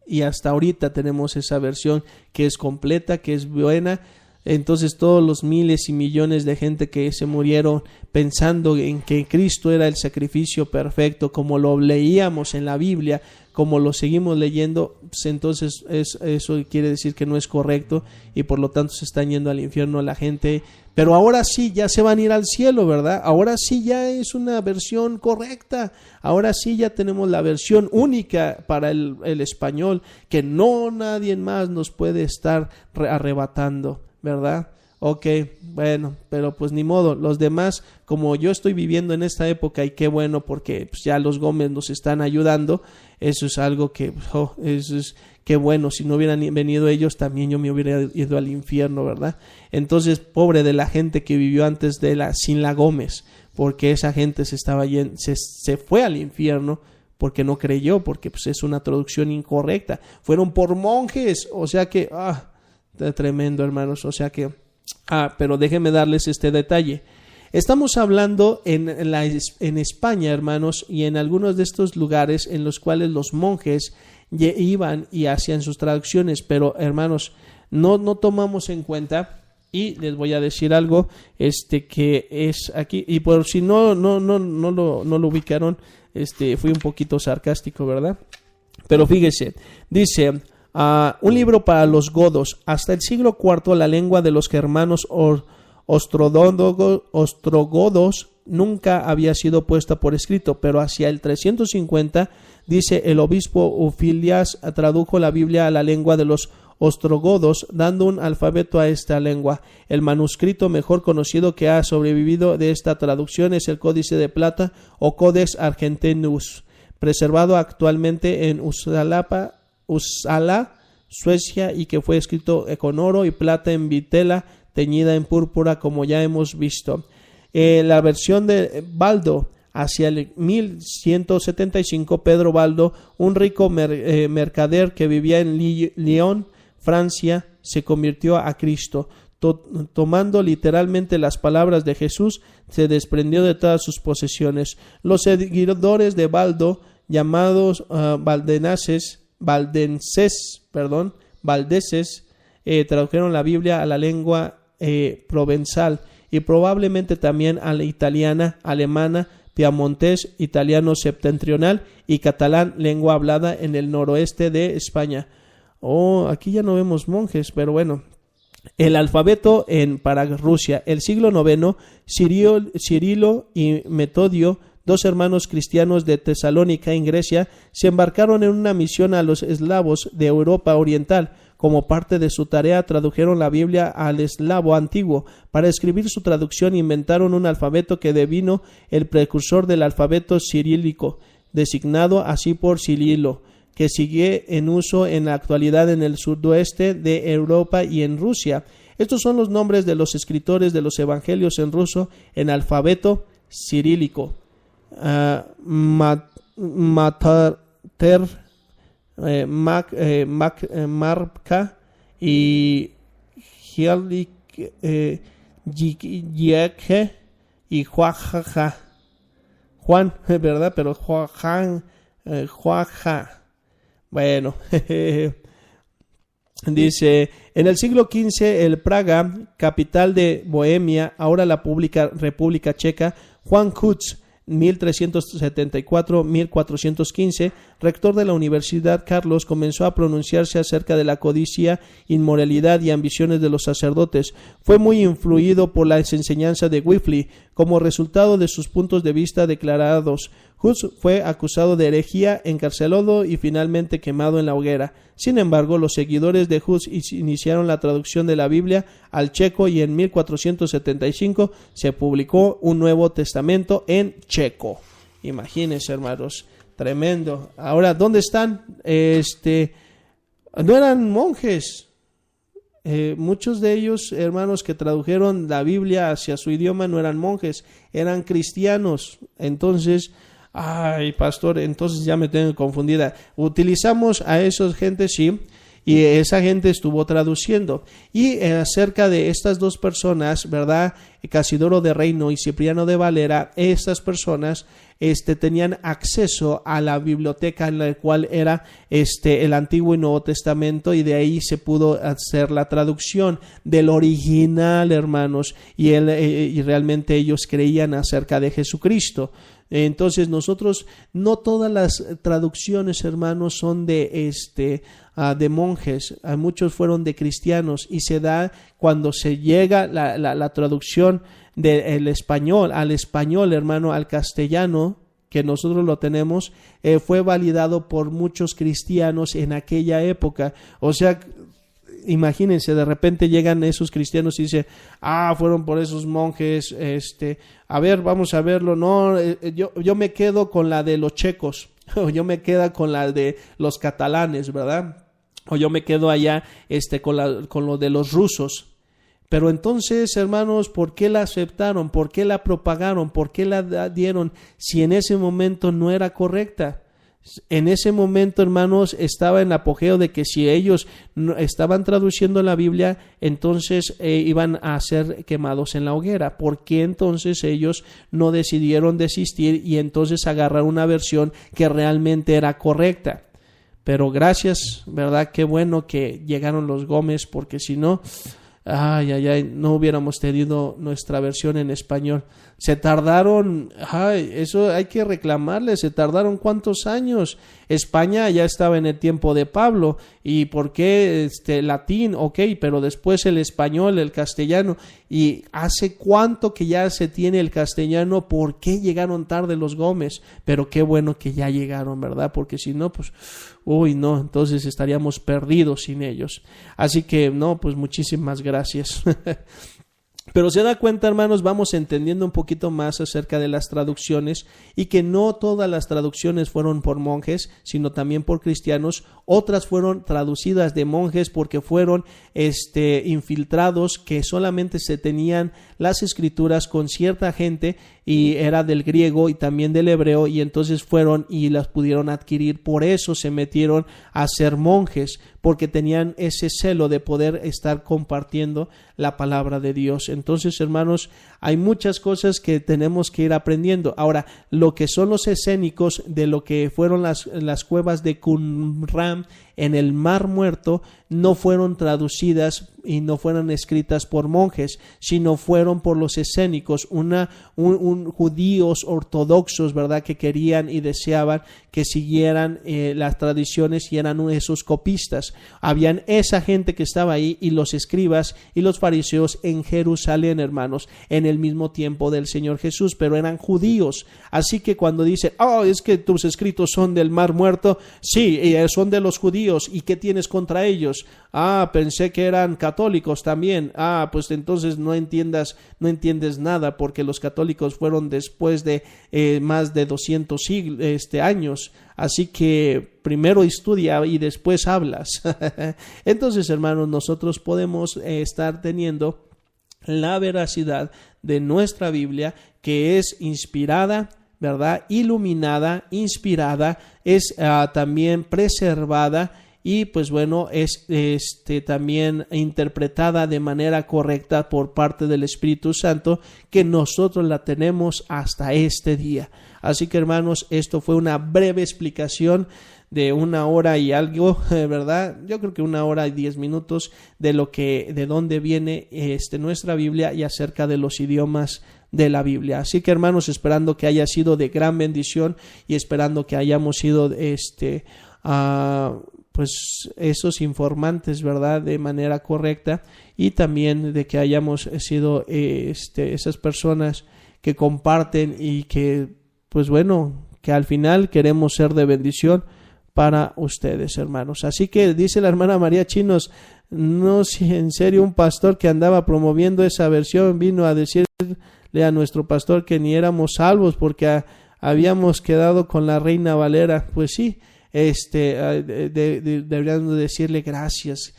Y hasta ahorita tenemos esa versión que es completa, que es buena. Entonces todos los miles y millones de gente que se murieron pensando en que Cristo era el sacrificio perfecto, como lo leíamos en la Biblia, como lo seguimos leyendo, pues entonces eso quiere decir que no es correcto y por lo tanto se están yendo al infierno la gente. Pero ahora sí, ya se van a ir al cielo, ¿verdad? Ahora sí ya es una versión correcta. Ahora sí ya tenemos la versión única para el español, que no nadie más nos puede estar arrebatando, ¿verdad? Ok, bueno, pero pues ni modo, los demás, como yo estoy viviendo en esta época, y qué bueno, porque pues ya los Gómez nos están ayudando, eso es algo que, eso es, qué bueno, si no hubieran venido ellos, también yo me hubiera ido al infierno, ¿verdad? Entonces, pobre de la gente que vivió antes sin la Gómez, porque esa gente se fue al infierno, porque no creyó, porque pues es una traducción incorrecta, fueron por monjes, o sea que, tremendo, hermanos, o sea que, pero déjenme darles este detalle. Estamos hablando en España, hermanos, y en algunos de estos lugares en los cuales los monjes iban y hacían sus traducciones, pero hermanos, no tomamos en cuenta, y les voy a decir algo, que es aquí, y por si no lo ubicaron, fui un poquito sarcástico, ¿verdad? Pero fíjese, dice, un libro para los godos. Hasta el siglo IV la lengua de los germanos ostrogodos nunca había sido puesta por escrito, pero hacia el 350, dice, el obispo Ufilias tradujo la Biblia a la lengua de los ostrogodos, dando un alfabeto a esta lengua. El manuscrito mejor conocido que ha sobrevivido de esta traducción es el Códice de Plata o Codex Argentinus, preservado actualmente en Uppsala, Suecia, y que fue escrito con oro y plata en vitela teñida en púrpura, como ya hemos visto. La versión de Baldo, hacia el 1175, Pedro Baldo, un rico mercader que vivía en Lyon, Francia, se convirtió a Cristo. Tomando literalmente las palabras de Jesús, se desprendió de todas sus posesiones. Los seguidores de Baldo, llamados valdeses, tradujeron la Biblia a la lengua provenzal y probablemente también a la italiana, alemana, piamontés, italiano septentrional y catalán, lengua hablada en el noroeste de España. Aquí ya no vemos monjes, pero bueno. El alfabeto para Rusia. El siglo IX, Cirilo y Metodio, dos hermanos cristianos de Tesalónica en Grecia, se embarcaron en una misión a los eslavos de Europa Oriental. Como parte de su tarea, tradujeron la Biblia al eslavo antiguo. Para escribir su traducción, inventaron un alfabeto que devino el precursor del alfabeto cirílico, designado así por Cirilo, que sigue en uso en la actualidad en el sudoeste de Europa y en Rusia. Estos son los nombres de los escritores de los evangelios en ruso en alfabeto cirílico. Marka y Yeke y Juaja. Juan, ¿verdad? Pero Juaja. Bueno, dice, en el siglo XV, el Praga, capital de Bohemia, ahora la República Checa, Juan Hus, 1374-1415, rector de la Universidad Carlos, comenzó a pronunciarse acerca de la codicia, inmoralidad y ambiciones de los sacerdotes. Fue muy influido por la enseñanza de Wycliffe. Como resultado de sus puntos de vista declarados, Hus fue acusado de herejía, encarcelado y finalmente quemado en la hoguera. Sin embargo, los seguidores de Hus iniciaron la traducción de la Biblia al checo y en 1475 se publicó un Nuevo Testamento en checo. Imagínense, hermanos, tremendo. Ahora, ¿dónde están? No eran monjes. Muchos de ellos, hermanos, que tradujeron la Biblia hacia su idioma no eran monjes, eran cristianos. Entonces, pastor, entonces ya me tengo confundida. Utilizamos a esas gentes, sí, y esa gente estuvo traduciendo. Y acerca de estas dos personas, ¿verdad? Casidoro de Reino y Cipriano de Valera, estas personas tenían acceso a la biblioteca en la cual era el Antiguo y Nuevo Testamento, y de ahí se pudo hacer la traducción del original, hermanos, y realmente ellos creían acerca de Jesucristo. Entonces nosotros, no todas las traducciones, hermanos, son de monjes, muchos fueron de cristianos, y se da cuando se llega la traducción del español al español, hermano, al castellano, que nosotros lo tenemos, fue validado por muchos cristianos en aquella época. O sea, imagínense, de repente llegan esos cristianos y dicen, fueron por esos monjes, a ver, vamos a verlo, no, yo me quedo con la de los checos, o yo me quedo con la de los catalanes, ¿verdad? O yo me quedo allá con lo de los rusos. Pero entonces, hermanos, ¿por qué la aceptaron? ¿Por qué la propagaron? ¿Por qué la dieron si en ese momento no era correcta? En ese momento, hermanos, estaba en apogeo de que si ellos no estaban traduciendo la Biblia, entonces iban a ser quemados en la hoguera. ¿Por qué entonces ellos no decidieron desistir y entonces agarrar una versión que realmente era correcta? Pero gracias, ¿verdad? Qué bueno que llegaron los Gómez, porque si no, no hubiéramos tenido nuestra versión en español. Se tardaron, eso hay que reclamarle, se tardaron ¿cuántos años? España ya estaba en el tiempo de Pablo, ¿y por qué latín? Ok, pero después el español, el castellano, ¿y hace cuánto que ya se tiene el castellano? ¿Por qué llegaron tarde los Gómez? Pero qué bueno que ya llegaron, ¿verdad? Porque si no, pues, no, entonces estaríamos perdidos sin ellos. Así que, no, pues muchísimas gracias. Pero se da cuenta, hermanos, vamos entendiendo un poquito más acerca de las traducciones y que no todas las traducciones fueron por monjes, sino también por cristianos. Otras fueron traducidas de monjes porque fueron infiltrados, que solamente se tenían las escrituras con cierta gente y era del griego y también del hebreo, y entonces fueron y las pudieron adquirir. Por eso se metieron a ser monjes, porque tenían ese celo de poder estar compartiendo la palabra de Dios. Entonces, hermanos, hay muchas cosas que tenemos que ir aprendiendo. Ahora, lo que son los escénicos de lo que fueron las cuevas de Qumran en el Mar Muerto no fueron traducidas y no fueron escritas por monjes, sino fueron por los escénicos, judíos ortodoxos, ¿verdad?, que querían y deseaban que siguieran las tradiciones y eran esos copistas. Habían esa gente que estaba ahí y los escribas y los fariseos en Jerusalén, hermanos, en el mismo tiempo del Señor Jesús, pero eran judíos. Así que cuando dice, es que tus escritos son del Mar Muerto, sí, son de los judíos, ¿y qué tienes contra ellos? Pensé que eran católicos también. Pues entonces no entiendes nada, porque los católicos fueron después de más de 200 años. Así que primero estudia y después hablas. Entonces, hermanos, nosotros podemos estar teniendo la veracidad de nuestra Biblia, que es inspirada, ¿verdad? Iluminada, inspirada, es también preservada y pues bueno, es también interpretada de manera correcta por parte del Espíritu Santo, que nosotros la tenemos hasta este día. Así que, hermanos, esto fue una breve explicación de 1 hora y algo, ¿verdad? Yo creo que 1 hora y 10 minutos de dónde viene nuestra Biblia y acerca de los idiomas de la Biblia. Así que, hermanos, esperando que haya sido de gran bendición y esperando que hayamos sido pues esos informantes, ¿verdad?, de manera correcta, y también de que hayamos sido esas personas que comparten y que, pues bueno, que al final queremos ser de bendición para ustedes, hermanos. Así que dice la hermana María Chinos, no, si en serio un pastor que andaba promoviendo esa versión vino a decirle a nuestro pastor que ni éramos salvos porque habíamos quedado con la Reina Valera. Pues sí, deberían decirle gracias.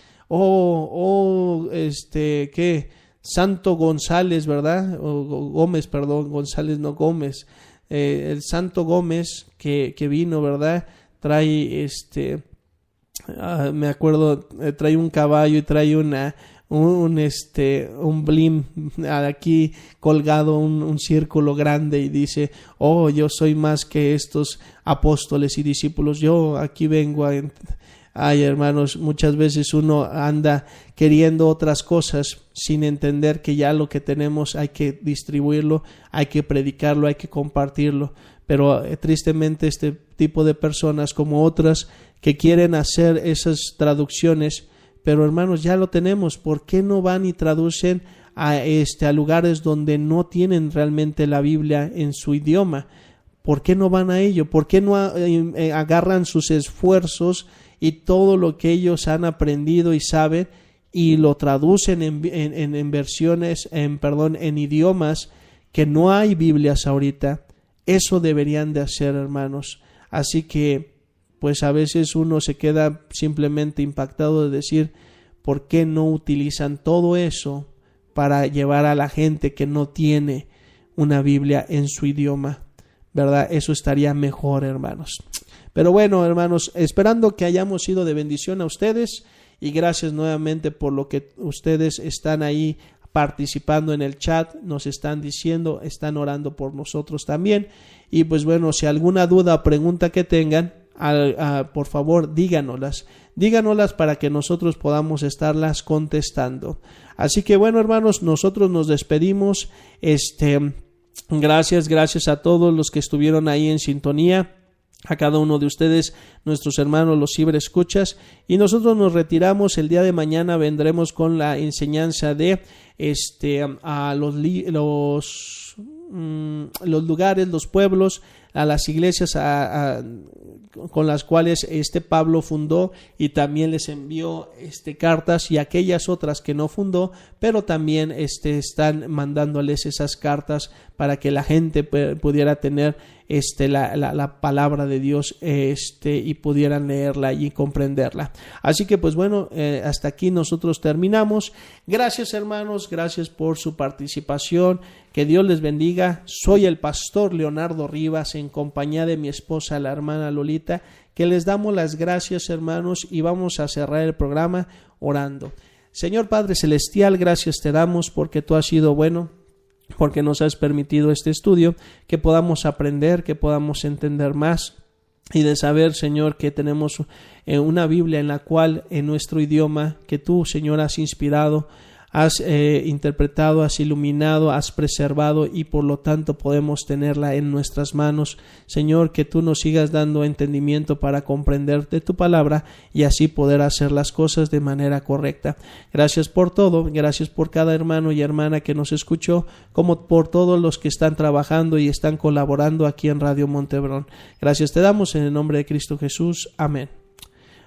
¿Qué? Santo González, ¿verdad? O Gómez, perdón, González, no Gómez. El Santo Gómez que vino, ¿verdad? Trae me acuerdo, trae un caballo y trae un blim aquí colgado, un círculo grande, y dice, yo soy más que estos apóstoles y discípulos, yo aquí vengo Ay, hermanos, muchas veces uno anda queriendo otras cosas sin entender que ya lo que tenemos hay que distribuirlo, hay que predicarlo, hay que compartirlo. Pero tristemente este tipo de personas, como otras que quieren hacer esas traducciones, pero hermanos, ya lo tenemos. ¿Por qué no van y traducen a lugares donde no tienen realmente la Biblia en su idioma? ¿Por qué no van a ello? ¿Por qué no agarran sus esfuerzos y todo lo que ellos han aprendido y saben y lo traducen en versiones, en idiomas que no hay Biblias ahorita. Eso deberían de hacer, hermanos. Así que, pues a veces uno se queda simplemente impactado de decir, ¿por qué no utilizan todo eso para llevar a la gente que no tiene una Biblia en su idioma? ¿Verdad? Eso estaría mejor, hermanos. Pero bueno, hermanos, esperando que hayamos sido de bendición a ustedes, y gracias nuevamente por lo que ustedes están ahí participando en el chat, nos están diciendo, están orando por nosotros también. Y pues bueno, si alguna duda o pregunta que tengan, por favor díganoslas para que nosotros podamos estarlas contestando. Así que bueno, hermanos, nosotros nos despedimos. Gracias a todos los que estuvieron ahí en sintonía, a cada uno de ustedes, nuestros hermanos los ciberescuchas, y nosotros nos retiramos. El día de mañana vendremos con la enseñanza de a los lugares, los pueblos, a las iglesias con las cuales Pablo fundó, y también les envió cartas, y aquellas otras que no fundó, pero también están mandándoles esas cartas para que la gente pudiera tener la palabra de Dios y pudieran leerla y comprenderla. Así que pues bueno, hasta aquí nosotros terminamos. Gracias, hermanos, gracias por su participación. Que Dios les bendiga. Soy el pastor Leonardo Rivas, en compañía de mi esposa, la hermana Lolita, que les damos las gracias, hermanos, y vamos a cerrar el programa orando. Señor Padre Celestial, gracias te damos porque tú has sido bueno, porque nos has permitido este estudio, que podamos aprender, que podamos entender más, y de saber, Señor, que tenemos una Biblia en la cual, en nuestro idioma, que tú, Señor, has inspirado, has interpretado, has iluminado, has preservado, y por lo tanto podemos tenerla en nuestras manos. Señor, que tú nos sigas dando entendimiento para comprender de tu palabra y así poder hacer las cosas de manera correcta. Gracias por todo, gracias por cada hermano y hermana que nos escuchó, como por todos los que están trabajando y están colaborando aquí en Radio Montebrón. Gracias te damos en el nombre de Cristo Jesús. Amén.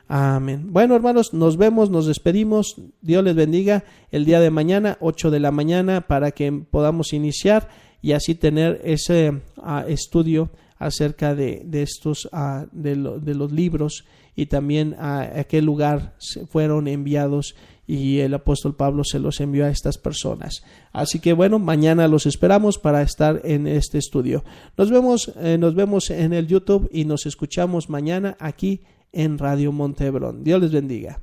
Amén. Bueno, hermanos, nos vemos, nos despedimos. Dios les bendiga. El día de mañana, 8 de la mañana, para que podamos iniciar y así tener ese estudio acerca de estos de los libros, y también a qué lugar fueron enviados, y el apóstol Pablo se los envió a estas personas. Así que bueno, mañana los esperamos para estar en este estudio. Nos vemos en el YouTube y nos escuchamos mañana aquí en Radio Montebrón. Dios les bendiga.